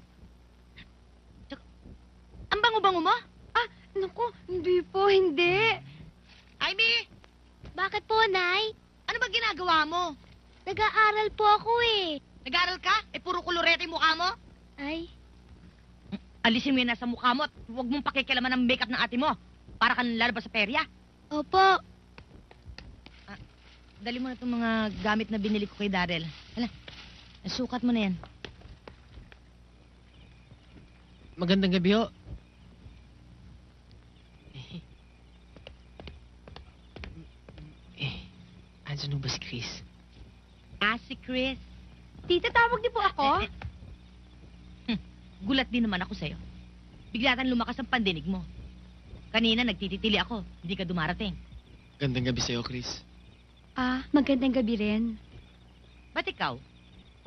Tsaka, ang bango-bango mo? Naku, hindi. Amy! Bakit po, Nay? Ano ba ginagawa mo? Nag-aaral po ako eh. Nag-aaral ka? Puro kolorete yung mukha mo? Ay, Alisin mo yan nasa mukha mo at huwag mong pakikialaman ng makeup ng ate mo. Para ka lalabas sa perya. opo. Dali mo na itong mga gamit na binili ko kay Daryl. Hala, sukat mo na yan. Magandang gabi ho. Andiyan ho ba si Chris? Si Chris. Tita, tawag niyo po ako? Gulat din naman ako sa'yo. Bigla lumakas ang pandinig mo. Kanina nagtititili ako, hindi ka dumarating. Gandang gabi sa'yo, Chris. Magandang gabi rin. Ba't ikaw?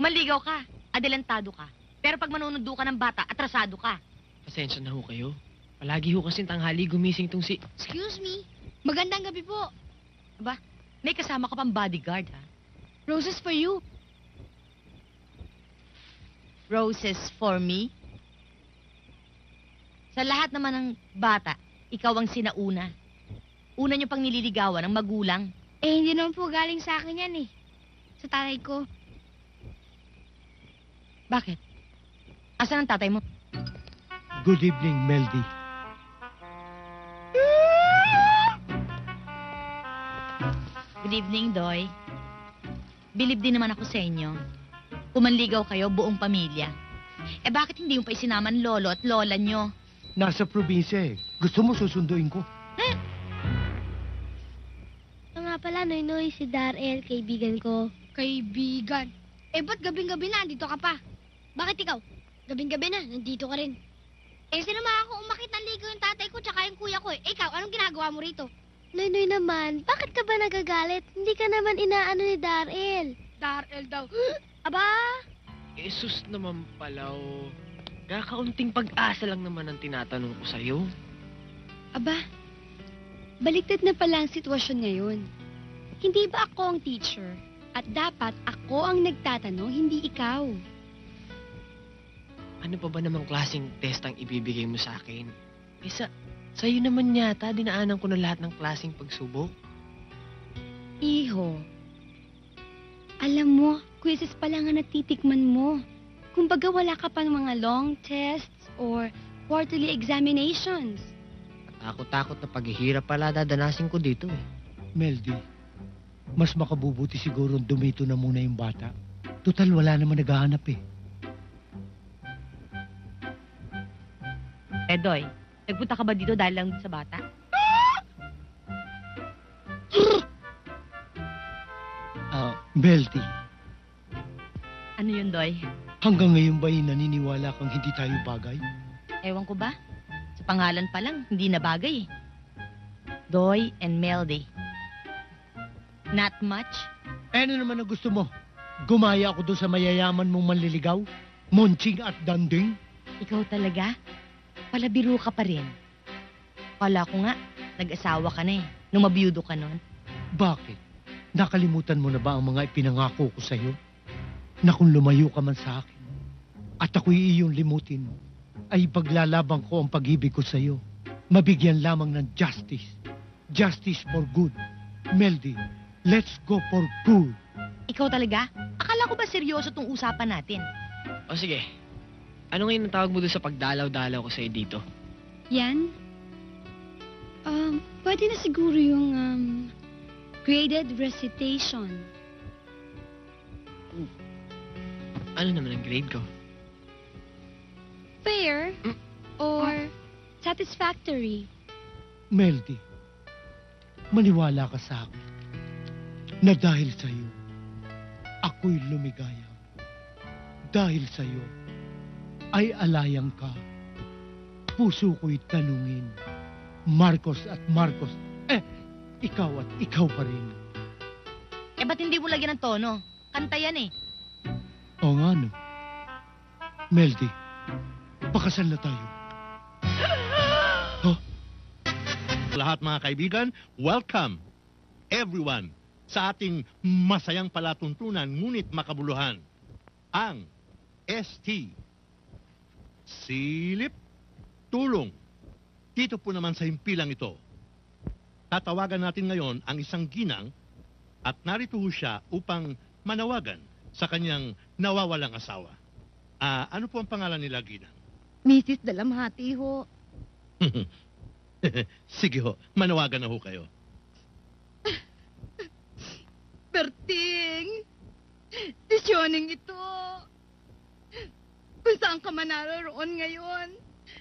Umaligaw ka, adelantado ka. Pero pag manunundo ka ng bata, atrasado ka. Pasensya na ho kayo. Palagi ho kasi tanghali gumising tong si... Excuse me. Magandang gabi po. Aba, may kasama ka pang bodyguard, ha? Roses for you. Roses for me? Sa lahat naman ng bata, ikaw ang sinauna. Una niyo pang nililigawan ng magulang. Hindi naman po galing sa akin yan eh. Sa tatay ko. Bakit? Asan ang tatay mo? Good evening, Meldy. Good evening, Doy. Bilib din naman ako sa inyo. Kumanligaw kayo, buong pamilya. Eh bakit hindi mo pa isinaman lolo at lola nyo? Nasa probinsya eh. Gusto mo susunduin ko? Nga pala, Noy, si Darrell, kaibigan ko. Kaibigan. Eh, ba't gabing-gabi na? Dito ka pa. Bakit ikaw? Gabing-gabi na, nandito ka rin. Eh, sinama ako umakit ng ligaw yung tatay ko tsaka yung kuya ko eh. Ikaw, anong ginagawa mo rito? Noy naman, bakit ka ba nagagalit? Hindi ka naman inaano ni Darrell. Darrell daw. Aba, Jesus naman palaw. Kakaunting pag-asa lang naman ang tinatanong ko sa'yo. Aba, baliktad na pala ang sitwasyon ngayon. Hindi ba ako ang teacher? At dapat ako ang nagtatanong, hindi ikaw. Ano pa ba namang klaseng test ang ibibigay mo sa akin? Eh, sa'yo naman yata, dinaanan ko na lahat ng klaseng pagsubok. Iho, alam mo, quizzes pa lang ang natitikman mo. Kumbaga wala ka pa ng mga long tests or quarterly examinations. Takot-takot na paghihirap pala dadanasin ko dito eh. Meldy, mas makabubuti siguro dumito na muna yung bata. Total, wala naman naghahanap eh. Eh, Doy, nagpunta ka ba dito dahil lang sa bata? Meldy, Ano yun, Doy? hanggang ngayon ba'y naniniwala kang hindi tayo bagay? Ewan ko ba? Sa pangalan pa lang, hindi na bagay eh. Doy and Meldy. Not much? Ano naman ang gusto mo? Gumaya ako doon sa mayayaman mong manliligaw? Monching at Danding? Ikaw talaga? Palabiro ka pa rin. Kala ko nga, nag-asawa ka na eh. Nung mabiyudo ka nun. Bakit? Nakalimutan mo na ba ang mga ipinangako ko sa'yo? Na kung lumayo ka man sa akin, at ako'y iyong limutin, ay paglalabang ko ang pag-ibig ko sa'yo. Mabigyan lamang ng justice. Justice for good. Meldy, let's go for good. Ikaw talaga? Akala ko ba seryoso tong usapan natin? O sige, ano ngayon ang tawag mo doon sa pagdalaw-dalaw ko sa'yo dito? Yan? Pwede na siguro yung graded recitation. Ano naman ang grade ko? Fair or satisfactory. Meldy, maniwala ka sa akin na dahil sa'yo, ako'y lumigaya. Dahil sa'yo, ay alayang ka. Puso ko'y tanungin, Marcos at Marcos, ikaw at ikaw pa rin. Eh, ba't hindi mo lagyan ng tono? Kanta yan eh. O nga no. Meldy, pakasal na tayo. Lahat mga kaibigan, welcome everyone sa ating masayang palatuntunan ngunit makabuluhan. Ang ST. Silip Tulong. Dito po naman sa himpilang ito. Tatawagan natin ngayon ang isang ginang at narito ho siya upang manawagan sa kanyang nawawalang asawa. Ano po ang pangalan nila, ginang? Mrs. Dalamhati ho. Sige ho, manawagan na ho kayo. Berting! Desyoning ito. Kung saan ka man naroon ngayon,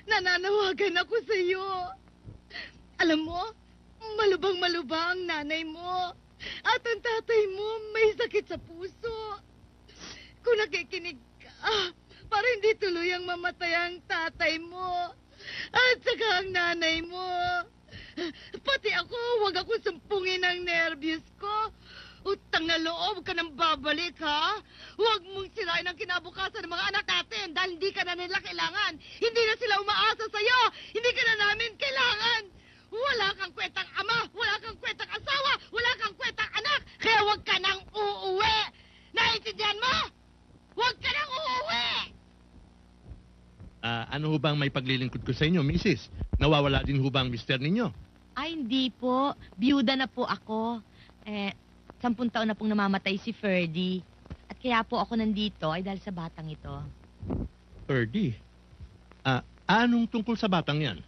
nananawagan ako sa iyo. Alam mo, malubang-malubang ang nanay mo. At ang tatay mo may sakit sa puso. Kung nakikinig ka, para hindi tuluyang mamatay ang tatay mo. At saka ang nanay mo. Pati ako, huwag akong sumpungin ang nervyos ko. Utang na loob ka nang babalik, ha? Huwag mong sirain ang kinabukasan ng mga anak natin dahil hindi ka na nila kailangan. Hindi na sila umaasa sa'yo. Hindi ka na namin kailangan. Wala kang kwentang ama, wala kang kwentang asawa, wala kang kwentang anak. Kaya huwag ka nang uuwi. Naintindihan mo? Huwag ka nang uuwi! Ano ho bang may paglilingkod ko sa inyo, Mrs.? Nawawala din ho ba ang mister ninyo? Ay, hindi po. Biyuda na po ako. 10 taon na pong namamatay si Ferdy. At kaya po ako nandito ay dahil sa batang ito. Ferdy? Anong tungkol sa batang yan?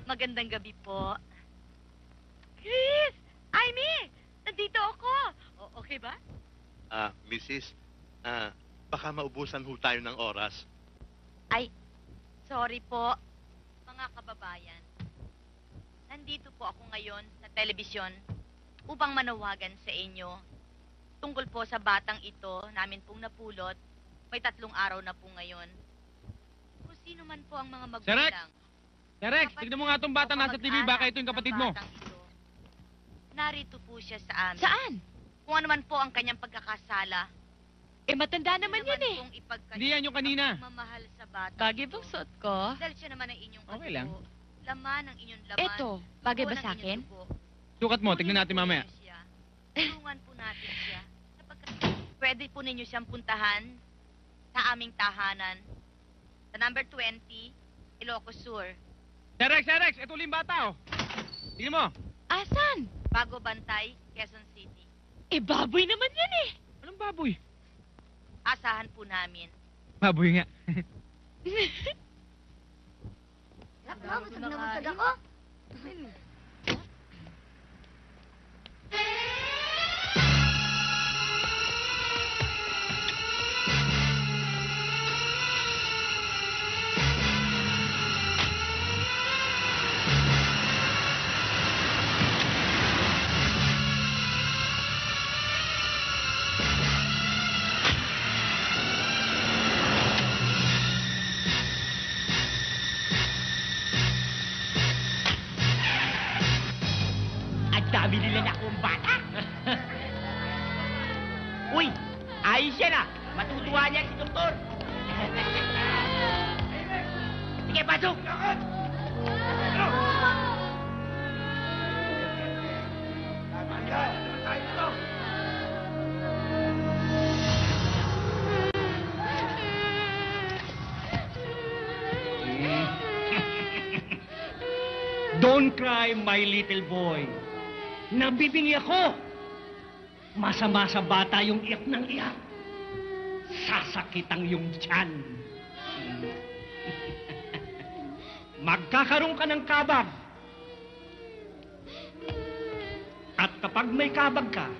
Magandang gabi po. Chris! Amy! Nandito ako! Okay ba? Mrs., baka maubusan ho tayo ng oras. Ay, sorry po. Mga kababayan, nandito po ako ngayon sa telebisyon upang manawagan sa inyo tungkol po sa batang ito namin pong napulot. May 3 araw na po ngayon. Kung sino man po ang mga magulang. Sir Rex, tignan mo nga itong bata nasa TV. Baka ito yung kapatid mo. Narito po siya sa amin. Saan? Kung ano man po ang kanyang pagkakasala. Matanda naman yan eh. Hindi yan yung kanina. Mamahal sa bata. Bagay bang suot ko? Dahil siya naman ang inyong Okay lang. kadugo. Laman ng inyong laman. Eto, bagay ba Dugo ng sa inyong akin? dugo. Sukat mo, tignan natin mamaya. Tulungan po natin siya. Sapagkat pwede po ninyo siyang puntahan sa aming tahanan. Sa number 20, Ilocos Sur. Sir Rex, ito ulit yung bata, oh. Tingnan mo. Asan? Bago Bantay, Quezon City. Baboy naman yan eh. Anong baboy? Asahan po namin. Baboy nga. Busog na busog ako. Dami nila na akong bata. Uy, ayos yan ah. Matutuwa niyan si Doktor. Sige, pasok! Don't cry, my little boy. Nabibingi ako. Masama sa bata yung iyak ng iyak. Sasakit ang iyong tiyan. Magkakaroon ka ng kabag. At kapag may kabag ka,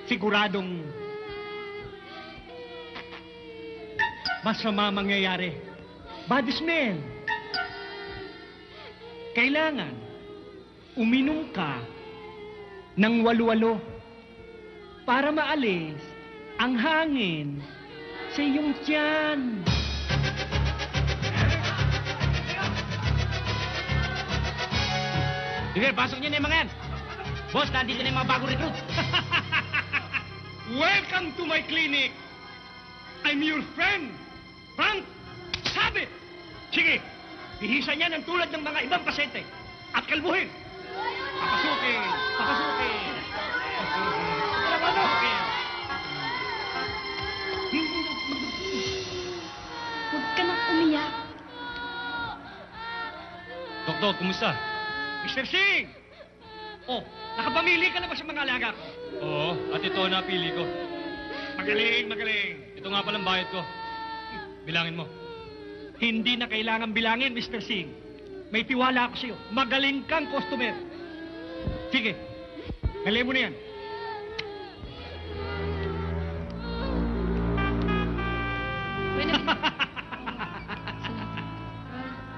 siguradong masama mangyayari. Bad smell. Kailangan uminom ka ng walu-walo para maalis ang hangin sa iyong tiyan. Sige, pasok niyo na yung mga yan. Boss, nandito na yung mga bagong recruit. Welcome to my clinic. I'm your friend, Frank Sabit. Sige, bihisan niya ng tulad ng mga ibang pasyente at kalbuhin. Papasukin! Papasukin! Papasukin! Huwag ka nang umiyak. Doktor, kumusta? Mr. Singh! Oh, nakapamili ka na ba sa mga alaga ko? Oo, at ito ang napili ko. Magaling, magaling. Ito nga palang bayad ko. Bilangin mo. Hindi na kailangan bilangin, Mr. Singh. May tiwala ako sa'yo. Magaling kang customer. Sige, galay mo na yan.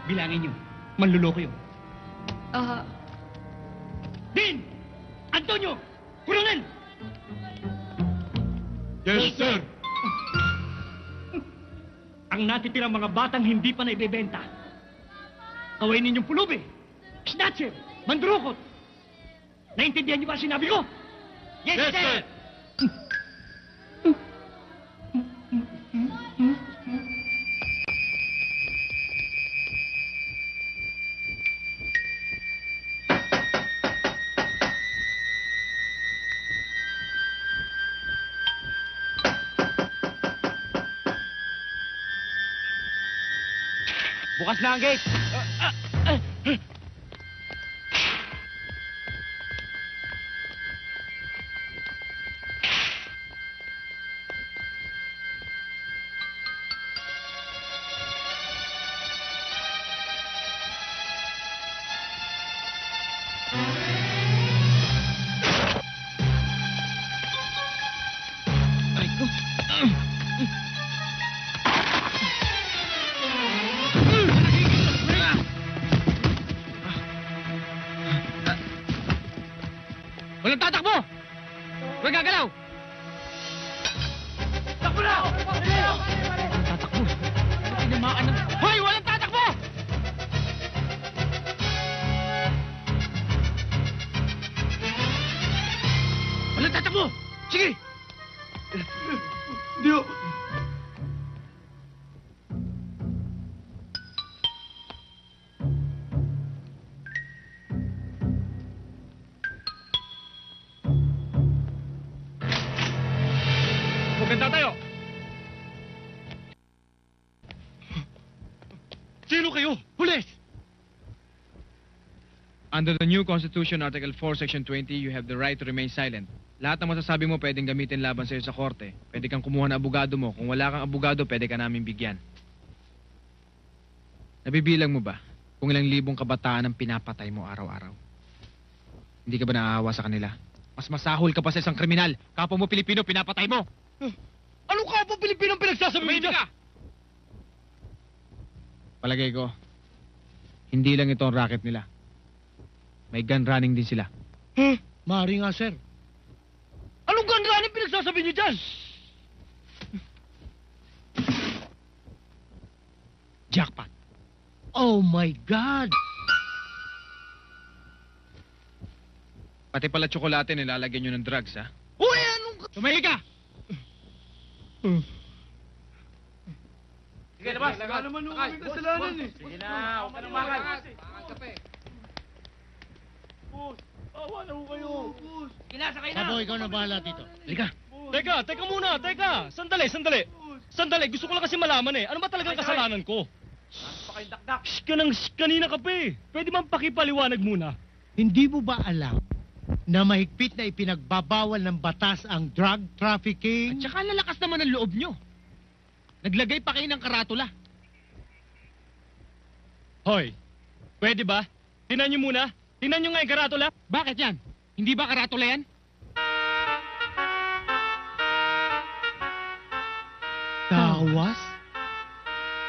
Bilangin nyo. Manluloko yun. Din! Antonio! Coronel! Yes, sir. Ang natitirang mga batang hindi pa naibebenta. Kawain ninyong pulubi, snatcher, mandurukot. Naintindihan niyo ba ang sinabi ko? Yes, sir. Bukas na ang gate. Huwag gagalaw! Takbo na! Walang tatakbo. Tinamaan ng... Hoy! Walang tatakbo! Walang tatakbo! Sige! Dio! Huwag kang tatayo! Sino kayo? Pulis! Under the new Constitution, Article 4, Section 20, you have the right to remain silent. Lahat ng masasabi mo pwedeng gamitin laban sa'yo sa korte. Pwede kang kumuha ng abogado mo. Kung wala kang abogado, pwede ka namin bigyan. Nabibilang mo ba kung ilang libong kabataan ang pinapatay mo araw-araw? Hindi ka ba naaawa sa kanila? Mas masahol ka pa sa isang kriminal. Kapwa mo Pilipino, pinapatay mo. Anong kapwa Pilipino ang pinagsasabi mo dyan? Palagay ko, hindi lang ito ang racket nila. May gun running din sila. Maaari nga, sir. Anong gun running pinagsasabi niyo dyan? Jackpot. Oh my God! Pati pala tsokolate nilalagyan nyo ng drugs, ha? Uy, anong... Tumahi ka! Sige, labas. Wala naman nung kami kasalanan eh. Sige na, huwag ka nang mahal. Boss, awa na ho kayo. Boss. Kinasakay na. Sabo, ikaw na bahala dito. Halika. Teka muna, teka. Sandali, gusto ko lang kasi malaman eh. Ano ba talagang kasalanan ko? Shh ka nang shh, kanina ka pa eh. Pwede man pakipaliwanag muna. Hindi mo ba alam na mahigpit na ipinagbabawal ng batas ang drug trafficking? At saka lalakas naman ang loob nyo. Naglagay pa kayo ng karatula. Hoy, pwede ba? Tingnan nyo muna. Tingnan nyo nga yung karatula. Bakit yan? Hindi ba karatula yan? Tawas?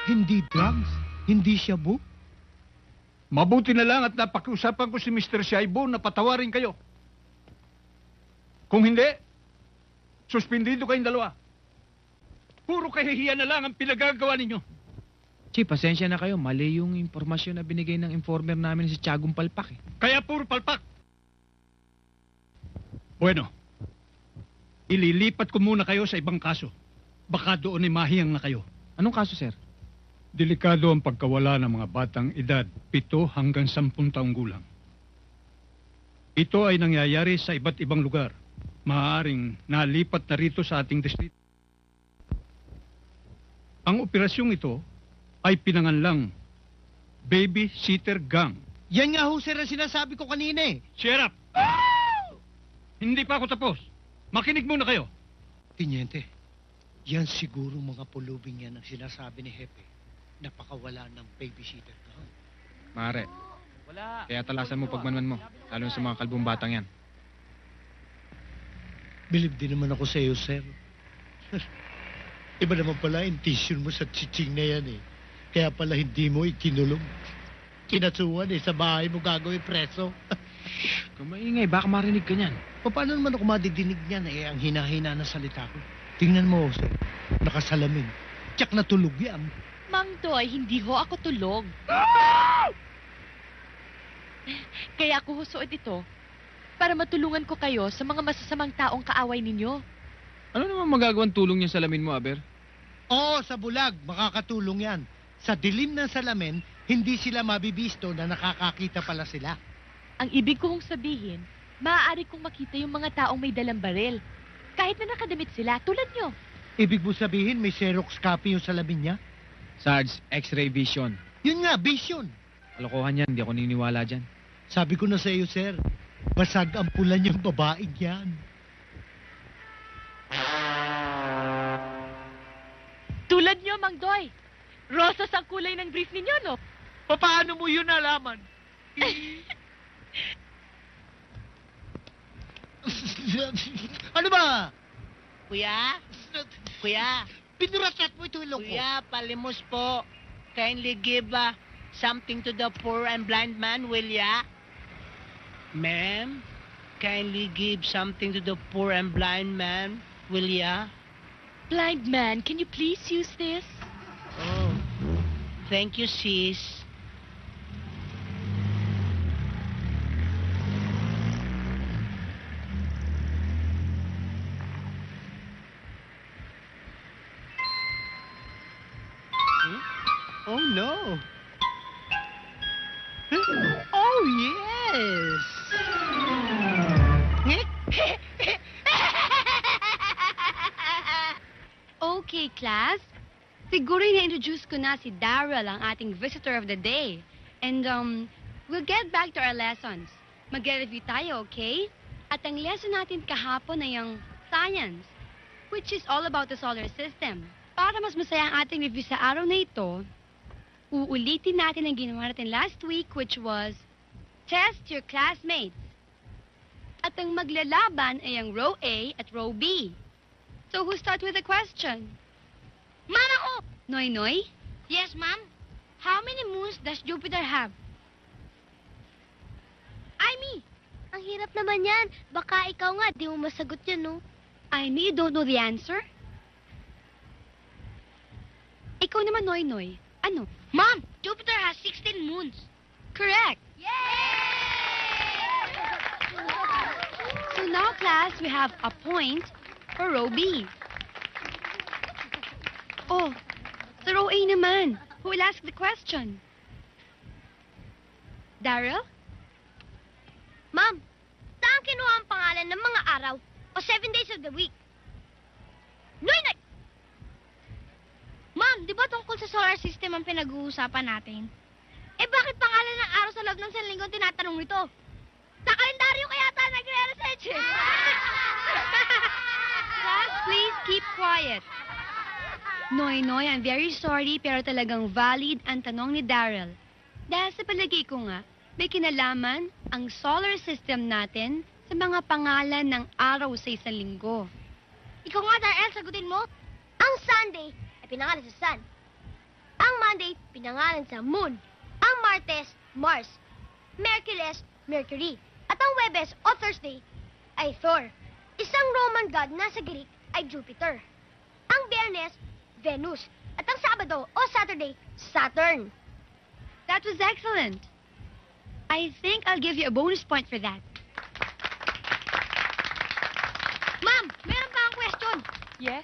Hindi drugs? Hindi shabu? Mabuti na lang at napakiusapan ko si Mr. Shaibo na patawarin kayo. Kung hindi, suspindido kayong dalawa. Puro kahihiyan na lang ang pinagagawa ninyo. Chief, pasensya na kayo. Mali yung impormasyon na binigay ng informer namin si Tiagong Palpak. Kaya puro palpak. Bueno, ililipat ko muna kayo sa ibang kaso. Baka doon ay mahiyang na kayo. Anong kaso, sir? Delikado ang pagkawala ng mga batang edad 7 hanggang 10 taong gulang. Ito ay nangyayari sa iba't ibang lugar. Maaaring nalipat na rito sa ating distrito. Ang operasyong ito ay pinanganlang Baby-Sitter Gang. Yan nga ho, sir, ang sinasabi ko kanina eh. Shut up! Hindi pa ako tapos. Makinig muna kayo. Tinyente, yan siguro mga pulubing yan ang sinasabi ni Hepe. Napakawala ng babysitter ka. Mare. Kaya talasan mo pagmanman mo. Lalo sa mga kalbong batang yan. Bilib din naman ako sa iyo, sir. Iba naman pala intention mo sa chiching na yan eh. Kaya pala hindi mo ikinulong. Kinatsuhan eh, sa bahay mo gagawin preso. Kung maingay, baka marinig ka niyan. Paano naman ako madidinig niyan eh, ang hina-hina na salita ko? Tingnan mo, sir. Nakasalamin. Tsak na tulog yan. Mang Doy, hindi ho ako tulog. Kaya ako husuot ito para matulungan ko kayo sa mga masasamang taong kaaway ninyo. Ano naman magagawang tulong niya sa salamin mo, Aber? Oo, sa bulag, makakatulong yan. Sa dilim ng salamin, hindi sila mabibisto na nakakakita pala sila. Ang ibig kong sabihin, maaari kong makita yung mga taong may dalang baril. Kahit na nakadamit sila, tulad nyo. Ibig mo sabihin may Xerox copy yung salamin niya? Sarge, X-ray vision. Yun nga, vision. Kalokohan yan, hindi ako niniwala dyan. Sabi ko na sa iyo, sir, basag ang pula niyang babaeng yan. Tulad nyo, Mang Doy. Rosas ang kulay ng brief ninyo, no? Paano mo yun nalaman? Ano ba? Kuya? Kuya? Pinuratat mo ito ilong ko. Kuya, palimos po. Kindly give something to the poor and blind man, will ya? Ma'am? kindly give something to the poor and blind man, will ya? Blind man, can you please use this? Oh, thank you, sis. Oh, no. Oh, yes. Okay, class. Siguro na-introduce ko na si Daryl, ang ating visitor of the day. And, we'll get back to our lessons. Mag-review tayo, okay? At ang lesson natin kahapon ay ang science, which is all about the solar system. Para mas masaya ang ating review sa araw na ito, uulitin natin ang ginawa natin last week, which was test your classmates. At ang maglalaban ay ang row A at row B. So who start with the question? Ma'am ako! Noy Noy? Yes, ma'am. How many moons does Jupiter have? Amy! Ang hirap naman yan. Baka ikaw nga, di mo masagot yan, no? Amy, you don't know the answer? Ikaw naman, Noy Noy. Ano? Ma'am, Jupiter has 16 moons. Correct. So now, class, we have a point for row B. Oh, sa row A naman. Who will ask the question? Daryl? Ma'am, saan kinuha ang pangalan ng mga araw o 7 days of the week? Noy! Ma'am, di ba tungkol sa solar system ang pinag-uusapan natin? Eh bakit pangalan ng araw sa loob ng isang linggo tinatanong nito? Sa kalendaryo kaya tayo nagre-research eh. Class, please keep quiet. Noy, I'm very sorry pero talagang valid ang tanong ni Daryl. Dahil sa palagay ko nga, may kinalaman ang solar system natin sa mga pangalan ng araw sa isang linggo. Ikaw nga, Daryl, sagutin mo. Ang Sunday ay pinangalan sa Sun. Ang Monday, pinangalan sa Moon. Ang Martes, Mars. Merkules, Mercury. At ang Webes o Thursday ay Thor. Isang Roman god na sa Greek ay Jupiter. Ang Biyernes, Venus. At ang Sabado o Saturday, Saturn. That was excellent. I think I'll give you a bonus point for that. Ma'am, meron pa akong question. Yes?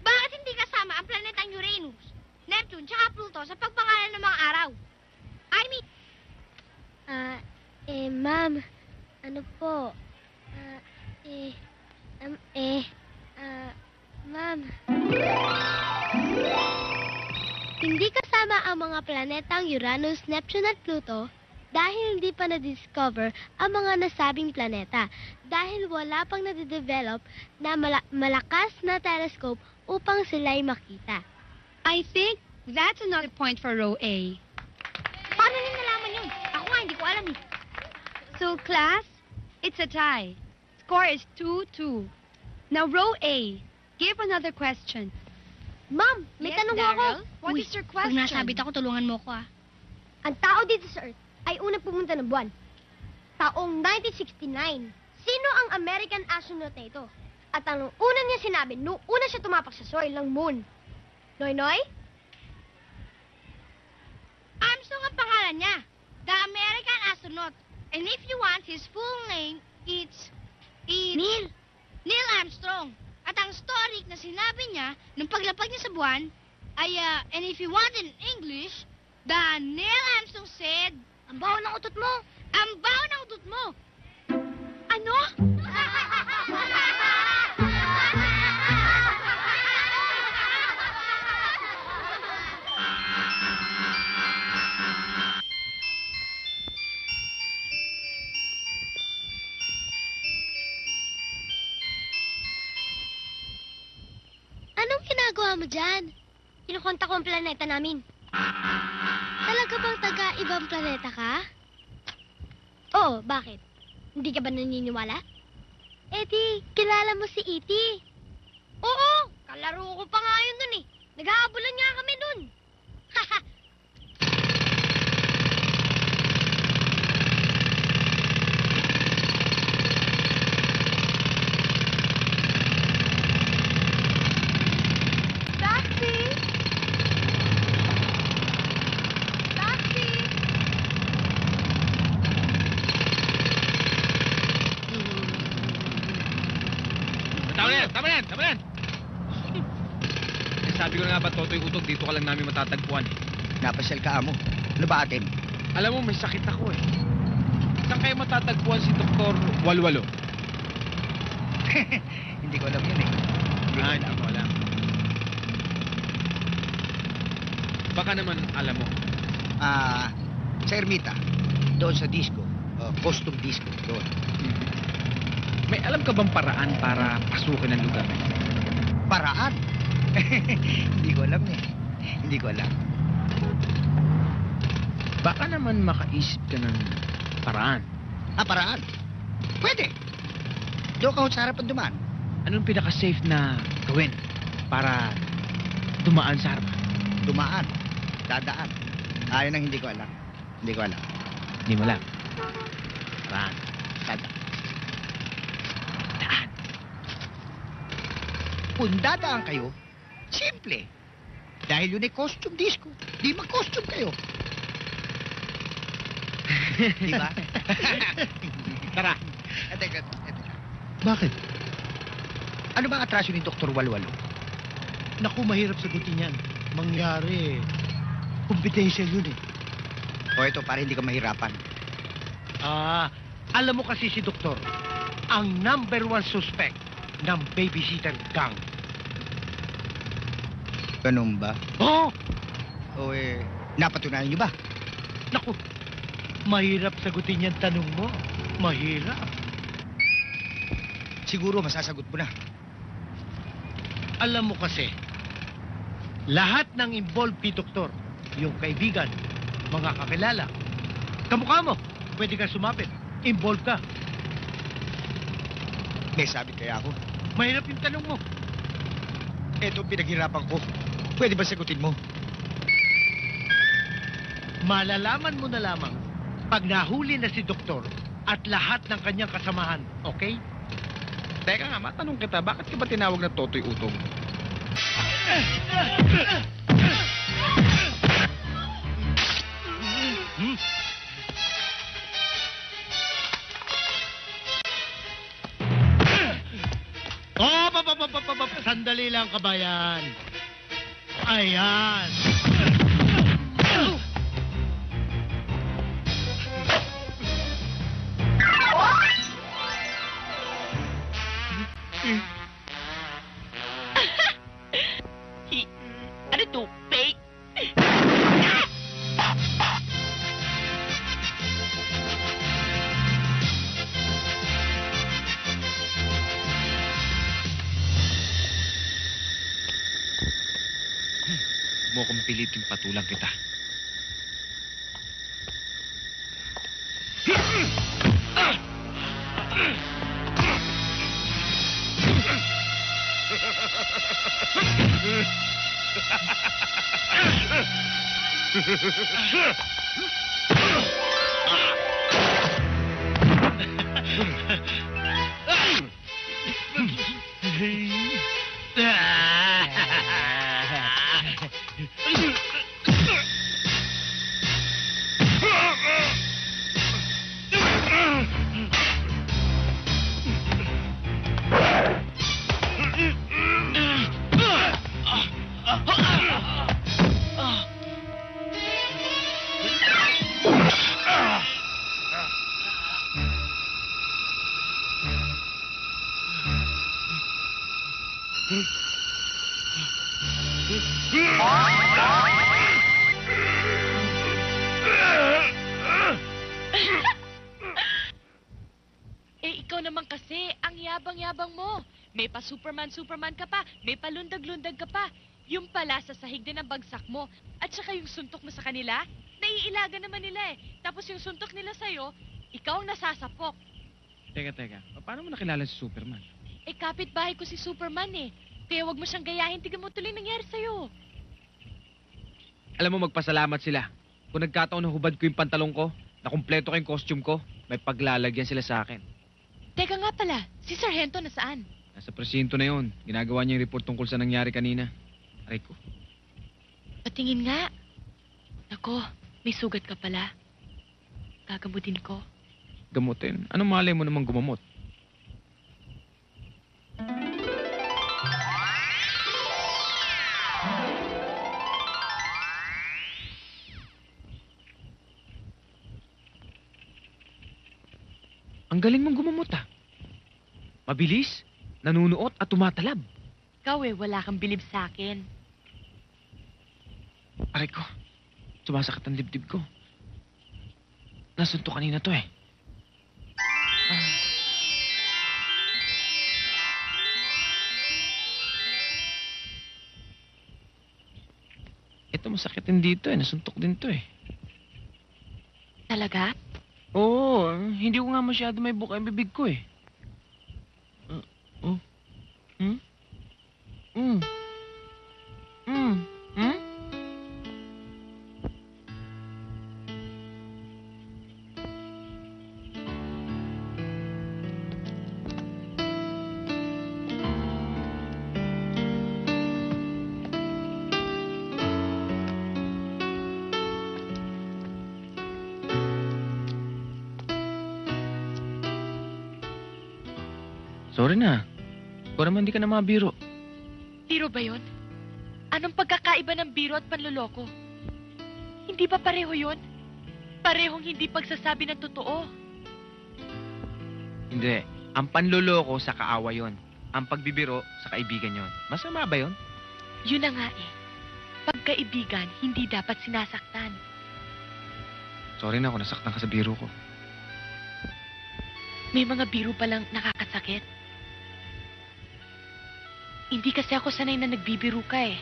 Bakit hindi kasama ang planetang Uranus, Neptune, tsaka Pluto sa pagpangalan ng mga araw? I mean... Ma'am, ano po? Ma'am. Hindi kasama ang mga planetang Uranus, Neptune at Pluto dahil hindi pa na-discover ang mga nasabing planeta dahil wala pang nade-develop na malakas na telescope upang sila'y makita. I think that's another point for row A. Paano niyo nalaman yun? Ako nga, hindi ko alam eh. So, class, it's a tie. Score is 2-2. Now, row A, give another question. Ma'am, may Yes, tanong Daryl? ako. What is your question? Pag nasabit ako, tulungan mo ko Ang tao dito sa Earth ay unang pumunta ng buwan. Taong 1969. Sino ang American astronaut na ito? At ang una niya sinabi nung una siya tumapak sa soil ng moon? Noy? Armstrong ang pangalan niya. The American astronaut. And if you want his full name, it's Neil Armstrong. At ang story na sinabi niya nung paglapag niya sa buwan ay, and if you want in English, the Neil Armstrong said, ang baho ng utot mo. Ang baho ng utot mo. Ano? Anong ginagawa mo dyan? Kinukontak ko ang planeta namin. Talaga bang taga-ibang planeta ka? Oo, bakit? Hindi ka ba naniniwala? Eh di, kilala mo si E.T. Oo, kalaro ko pa nga yun dun eh. Nag-aabulan nga kami dun. Tama yan! Tama yan! Sabi ko na nga ba, Totoy Utog, dito ka lang namin matatagpuan. Napasyal ka, amo. Ano ba atin? Alam mo, may sakit ako eh. Saan kayo matatagpuan si Dr. Walwalo? Hindi ko alam yun eh. Hindi ko alam. Baka naman alam mo. Sa Ermita. Doon sa disco. Costume disco. Doon. May alam ka bang paraan para pasukin ang lugar? Paraan? Hindi ko alam eh. Hindi ko alam. Baka naman makaisip ka ng paraan. Paraan? Pwede. Doon ka sa harapan dumaan. Anong pinaka-safe na gawin para dumaan sa harapan? Dumaan. Dadaan. Ayun ang hindi ko alam. Hindi ko alam. Hindi mo alam. Paraan. Dadaan. Kung dadaan kayo, simple. Dahil yun ay costume disco. Di mag-costume kayo. Di ba? Tara. Teka. Bakit? Ano ba ang atrasyo ni Dr. Walwalo? Naku, mahirap sagutin yan. Mangyari, confidential yun eh. O ito, para hindi ka mahirapan. Alam mo kasi si Doktor, ang number 1 suspect ng babysitter gang. Ganun ba? Oo! O napatunayan niyo ba? Naku, mahirap sagutin yan tanong mo. Mahirap. Siguro masasagot mo na. Alam mo kasi, lahat ng involved kay Doktor, yung kaibigan, mga kakilala, kamukha mo, pwede ka sumapit. Involved ka. May sabi kaya ako. Mahirap yung tanong mo. Ito pinaghirapan ko. Pwede ba sagutin mo? Malalaman mo na lamang pag nahuli na si Doktor at lahat ng kanyang kasamahan, okay? Teka nga, matanong kita, bakit ka ba tinawag na Totoy Utog? Sandali lang, kabayan. Ayan. Ano to? Fake? Mo kong piliting patulang kita. Ikaw naman kasi, ang yabang-yabang mo. May pa Superman ka pa, may pa lundag ka pa. Yung pala sa sahig din ang bagsak mo. At saka yung suntok mo sa kanila, naiilaga naman nila eh. Tapos yung suntok nila sa'yo, ikaw ang nasasapok. Teka. Paano mo nakilala si Superman? Kapitbahay ko si Superman eh. Kaya wag mo siyang gayahin, tignan mo tuloy nangyari sa'yo. Alam mo, magpasalamat sila. Kung nagkataon na hubad ko yung pantalong ko, na kumpleto ko yung costume ko, may paglalagyan sila sa akin. Teka nga pala, si Sargento nasaan? Nasa presinto na yon. Ginagawa niya yung report tungkol sa nangyari kanina. Aray ko. Patingin nga. Nako, may sugat ka pala. Gagamutin ko. Gamutin? Anong malay mo namang gumamot? Ang galing mong gumamot ah. Mabilis, nanunuot at tumatalab. Ikaw wala kang bilib sa akin. Aray ko, sumasakit ang dibdib ko. Nasunto kanina to eh. Ito masakit din dito eh, nasuntok din to eh. Talaga? Oo, hindi ko nga masyado may buka yung bibig ko eh. Hmm? Hmm? Sorry na. Ikaw naman di ka na mabiro. Biro ba yun? Anong pagkakaiba ng biro at panloloko? Hindi ba pareho yun? Parehong hindi pagsasabi ng totoo. Hindi. Ang panloloko sa kaawa yon. Ang pagbibiro sa kaibigan yon. Masama ba yon? Yun na nga eh. Pagkaibigan, hindi dapat sinasaktan. Sorry na kung nasaktan ka sa biro ko. May mga biro palang nakakasakit. Hindi kasi ako sanay na nagbibiro ka eh.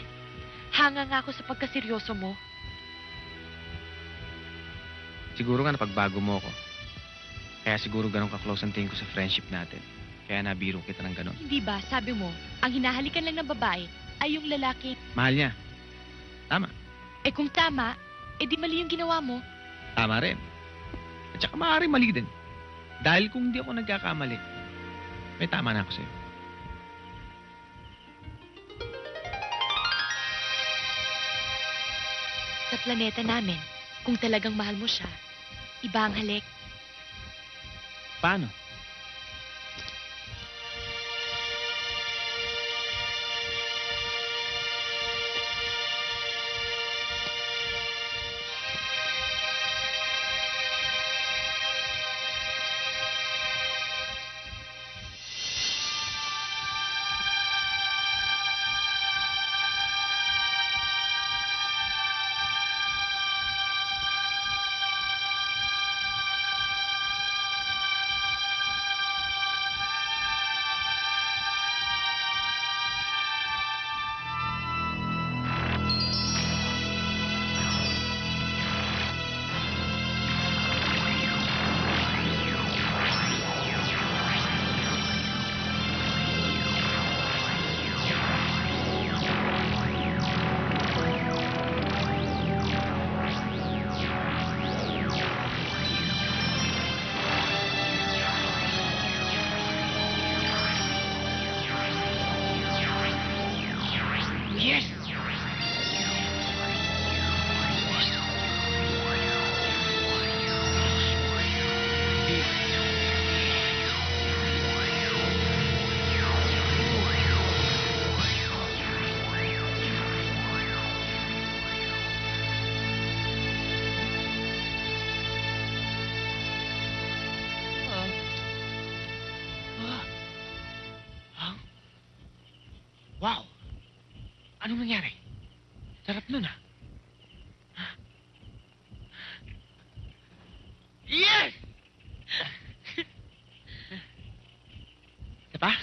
Hanga nga ako sa pagkaseryoso mo. Siguro nga napagbago mo ako. Kaya siguro ganun ka-close ang tingin ko sa friendship natin. Kaya nabiro kita ng ganun. Hindi ba, sabi mo, ang hinahalikan lang ng babae ay yung lalaki. Mahal niya. Tama. Eh kung tama, eh di mali yung ginawa mo. Tama rin. At saka maaaring mali din. Dahil kung hindi ako nagkakamali, may tama na ako sa'yo. Sa planeta namin, kung talagang mahal mo siya, iba ang halik. Paano? Yes! Wow! Anong nangyari? Sarap nun ah. Yes! Diba?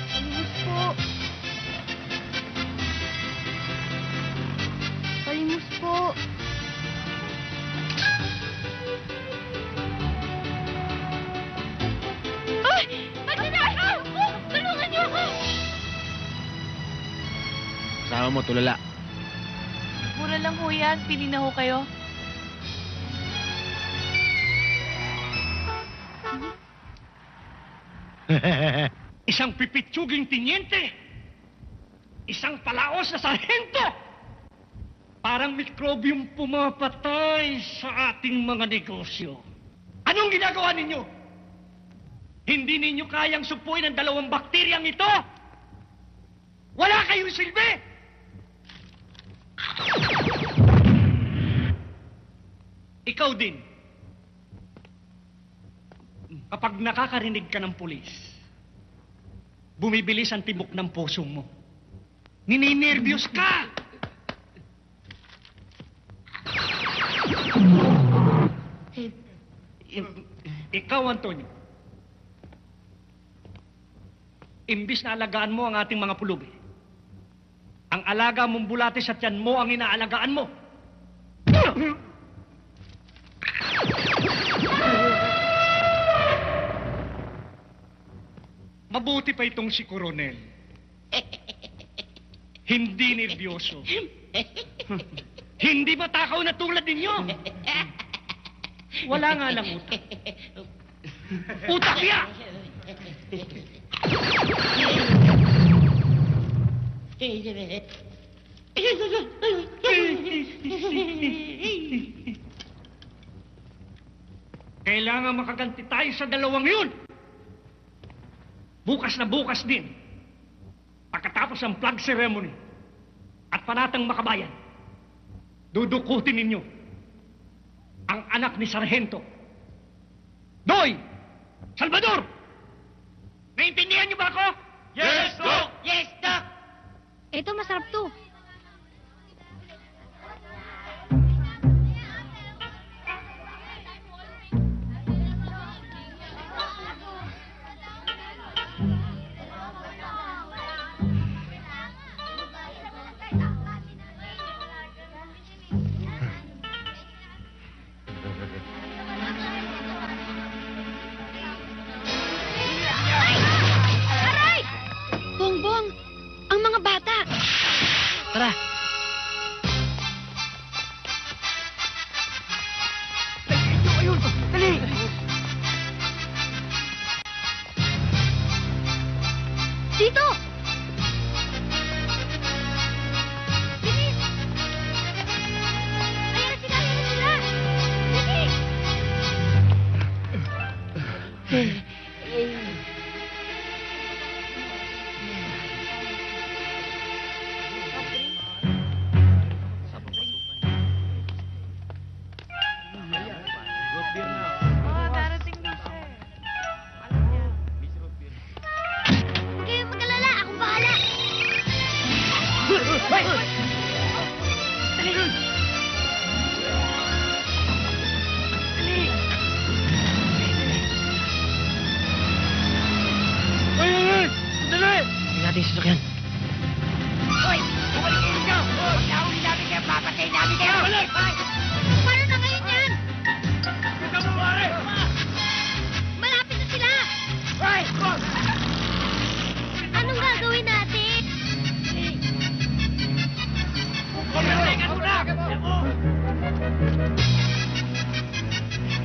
Palimos po. Palimos po. Ay! Magnanakaw! Tulungan niyo ako! Kasama mo, tulala. Mura lang ho yan. Pili na ho kayo. Isang pipitsuging tinyente! Isang palaos na sarhento! Parang mikrobyong pumapatay sa ating mga negosyo. Anong ginagawa ninyo? Hindi ninyo kayang supuin ang 2 bakteryang ito? Wala kayong silbi! Ikaw din. Kapag nakakarinig ka ng pulis, bumibilis ang tibok ng puso mo. Nininervyos ka! Ikaw, Antonio, imbis na alagaan mo ang ating mga pulubi, ang alaga mong bulatis at yan mo ang inaalagaan mo. Mabuti pa itong si Coronel. Hindi nervyoso. Hindi matakaw na tulad ninyo. Wala nga lang utak. Utak niya! Kailangan makaganti tayo sa dalawang yun. Bukas na bukas din. Pagkatapos ang flag ceremony at panatang makabayan, dudukutin ninyo ang anak ni Sargento. Doy! Salvador! Naintindihan niyo ba ako? Yes, Doc! Yes, Doc! Ito, masarap to. Aray! Bongbong, ang mga bata. Tara. Ayun! Dali! Dito! Bilis! Ayan na sila! Bilis! Huwag kayong mag-alala, akong bahala. Hindi natin sasakyan. Hoy! Bumalik kayo ninyo! Pagkahuli namin kayo, papatayin namin kayo! Balik! Paano na ngayon yan? Ito mo, pare! Malapit na sila! Hoy! Anong gagawin natin? Kumilingan mo na!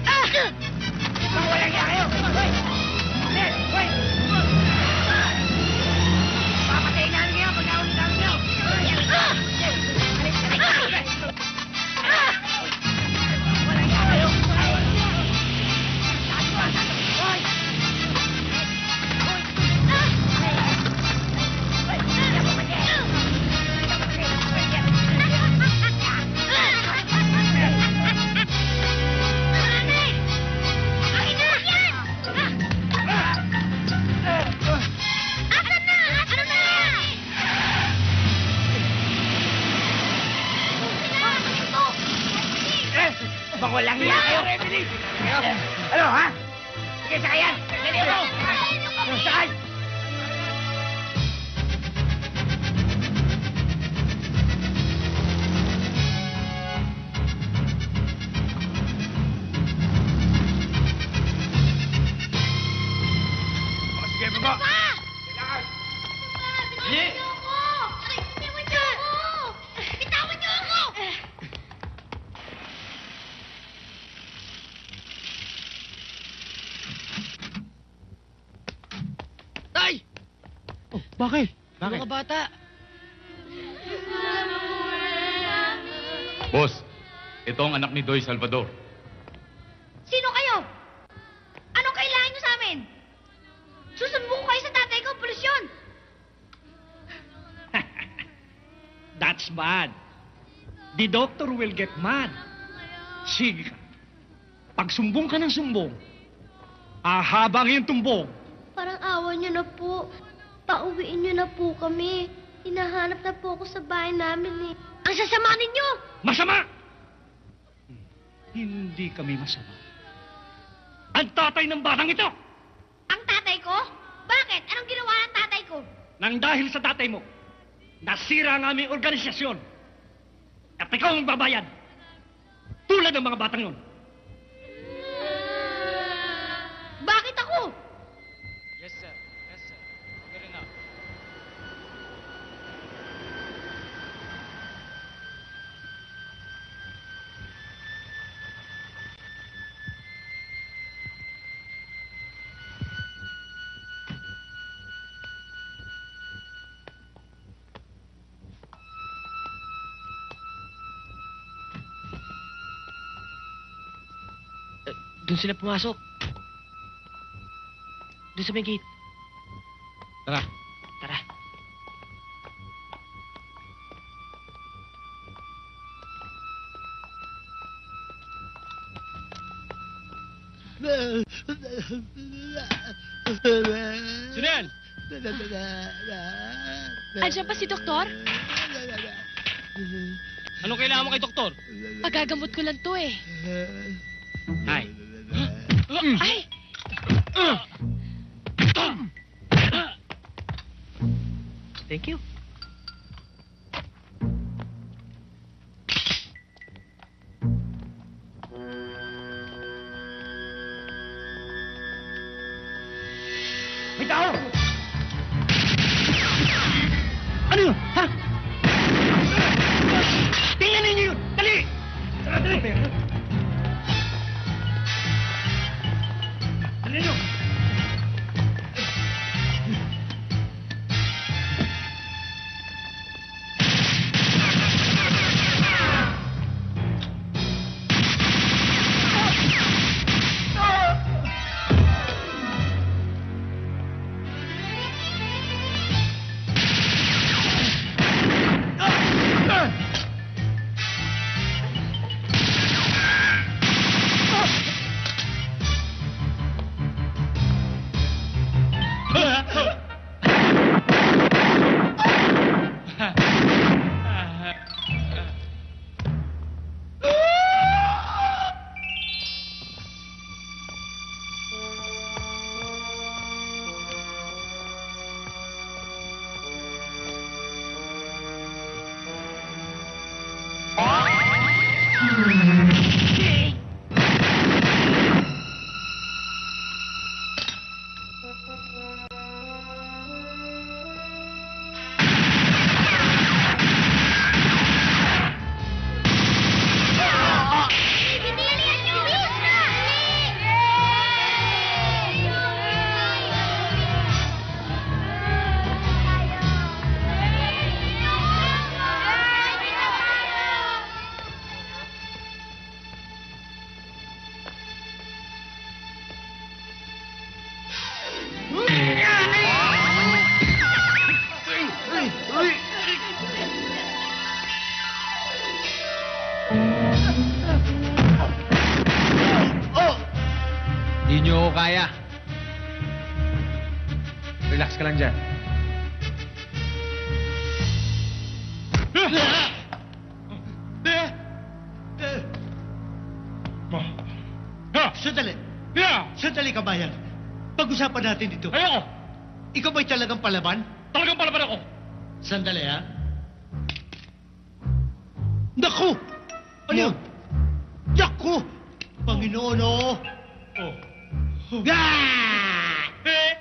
Ah! Walang iya kayo! Hoy! Hoy! Papatayin namin kayo, pagkahuli namin kayo! Walang iya kayo! Hoy! Bang walang iya kayo! Ano, ha? Sige, sakayan! Dali mo! Sakay! Sige, baba! Sige! Bitawan niyo ako! Bitawan niyo ako! Tay! Bakit? Bakit? Mga bata. Boss, ito ang anak ni Doy Salvador. Sino kayo? Anong kailangan niyo sa amin? Susumbong ko kayo sa tatay ko, pulis yun! That's bad. The doctor will get mad. Sige ka. Pag sumbong ka ng sumbong, Ahaba ang iyong tumbong. Parang awa niyo na po. Pauwiin niyo na po kami. Hinahanap na po ako sa bahay namin eh. Ang sasama ninyo! Masama! Hindi kami masama. Ang tatay ng batang ito! Ang tatay ko? Bakit? Anong ginawa ng tatay ko? Nang dahil sa tatay mo, nasira ang aming organisasyon. At ikaw ang babayad. Tulad ng mga batang yun. Bakit ako? Yes, sir. Yes, sir. Fair enough. Doon sila pumasok. Doon sa may gate. Tara. Tara. Sino yan? Andiyan pa si Doktor? Anong kailangan mo kay doktor? Pagagamot ko lang to eh. Ay. Ay! Thank you. May tao! Ano yun? Ha? Tingnan ninyo yun! Dali! Tara, dali! Dali nyo! Hindi nyo ako kaya. Relax ka lang dyan. Sandali. Sandali, kabayan. Pag-usapan natin dito. Ayoko! Ikaw ba'y talagang palaban? Talagang palaban ako! Sandali, ha? Naku! Ano yun? Naku! Panginoon, oh! Oh. Ah! Eh!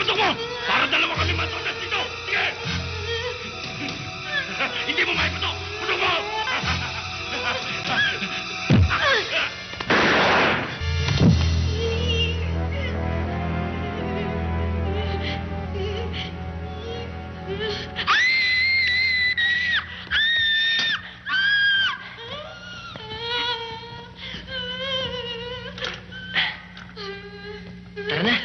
Pasok mo! Para dalawa kami matunas dito! Sige! Hindi mo maipatok! Pasok mo! Tara na.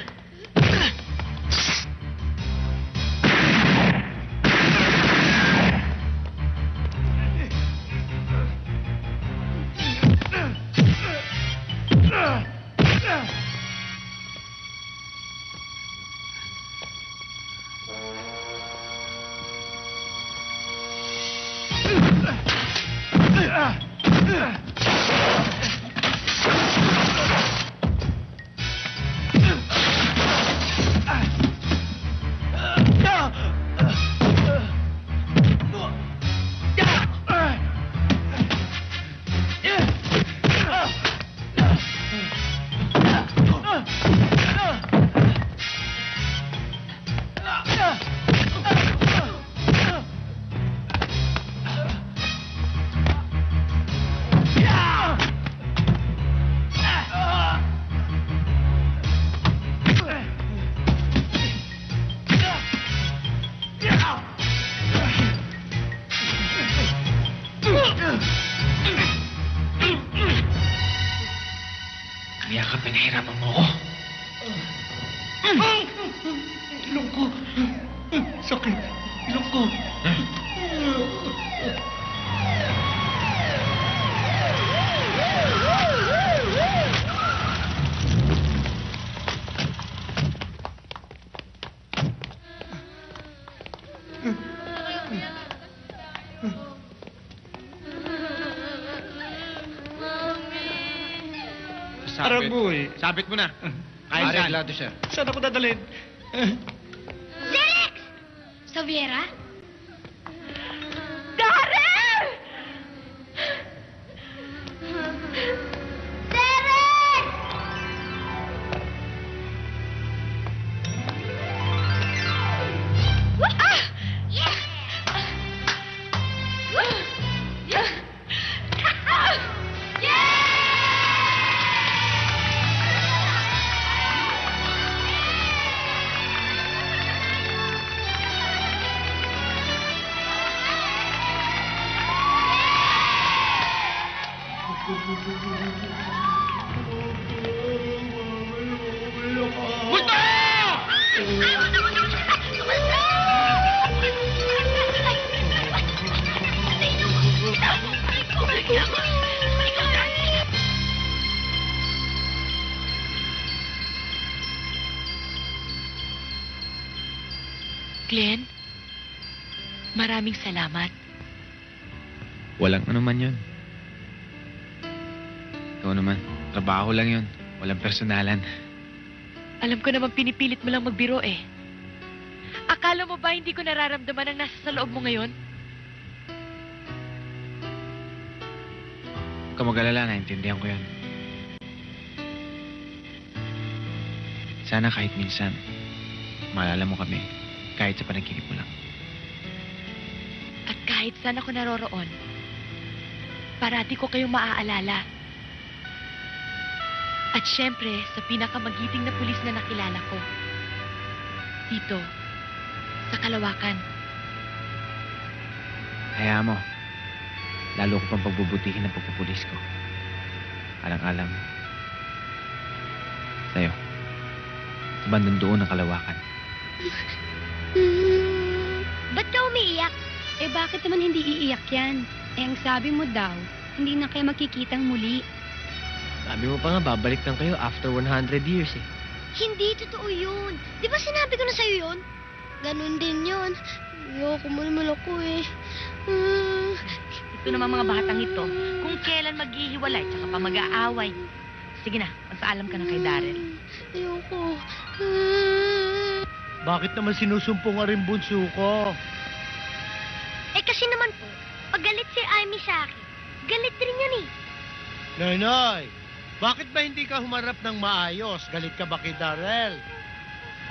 Kaya ka pinahirapan mo ako. Ilong ko. Sakit. Ilong ko. Aragoy. Sabit mo na. Kahit saan. Areglado siya. Saan ako dadalhin? Zelix! Saviera? Darren! Derek! Ah! Yeah! Yeah! Glenn, maraming salamat. Walang ano man yun. Ikaw naman, trabaho lang yun. Walang personalan. Alam ko naman pinipilit mo lang magbiro eh. Akala mo ba hindi ko nararamdaman ang nasa sa loob mo ngayon? Huwag ka mag-alala, naintindihan ko yan. Sana kahit minsan, maalala mo kami, kahit sa panaginip mo lang. At kahit saan ako naroroon, parati ko kayong maaalala. At syempre, sa pinakamagiting na pulis na nakilala ko. Dito, sa Kalawakan. Kaya mo, lalo ko pang pagbubutihin ang pagpupulis ko. Alang-alang, sa'yo, sa bandang doon ng Kalawakan. Ba't ka umiiyak? Eh bakit naman hindi iiyak yan? Eh ang sabi mo daw, hindi na kayo makikitang muli. Sabi mo pa nga, babalik lang kayo after 100 years eh. Hindi totoo yun. Di ba sinabi ko na sa'yo yun? Ganun din yun. Ayoko mo ako eh. Ito naman mga batang ito, kung kailan maghihiwalay tsaka pa mag-aaway. Sige na, magpaalam ka na kay Darrell. Ayoko. Bakit naman sinusumpong nga rin bunso ko? Eh kasi naman po, pag galit si Amy sa akin, galit rin yan eh. Nay, bakit ba hindi ka humarap ng maayos? Galit ka ba kay Darrell?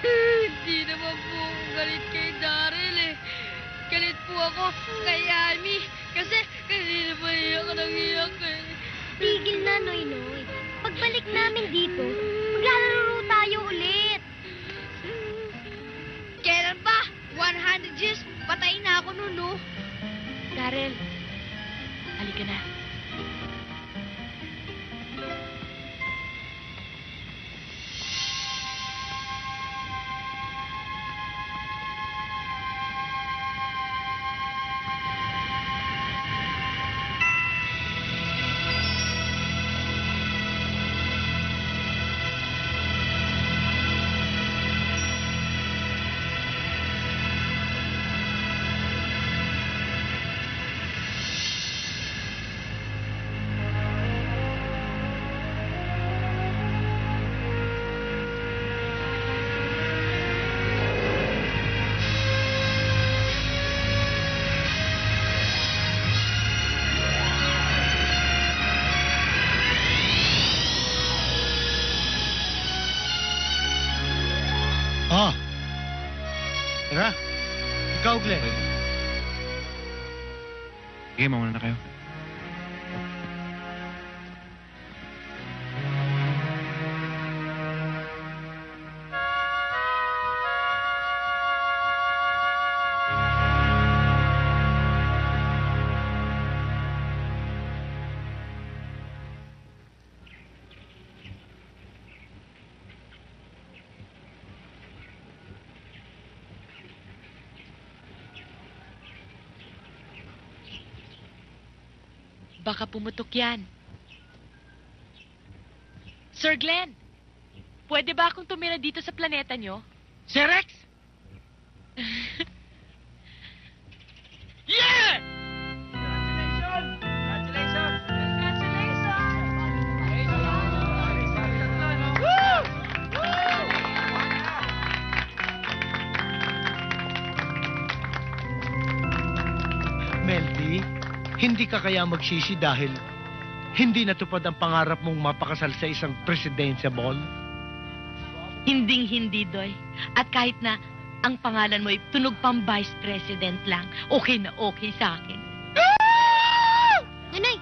Hindi naman po ako galit kay Daryl eh. Galit po ako kay Amy. Kasi kanina pa iyak nang iyak eh. Tigil na, Noy-Noy. Pagbalik namin dito, maglalaro tayo ulit. Kailan ba? 100 years? Patay na ako nun, no? Daryl, halika na. Ah. Tara. Ikaw, Glenn. Sige, mauna na kayo. Baka pumutok yan. Sir Glenn, pwede ba akong tumira dito sa planeta nyo? Sir Rex? Yeah! Meldy, hindi ka kaya magsisi dahil hindi natupad ang pangarap mong mapakasal sa isang presidentiable? Hinding-hindi, Doy. At kahit na ang pangalan mo ay tunog pang vice president lang, okay na okay sa akin. Nanay,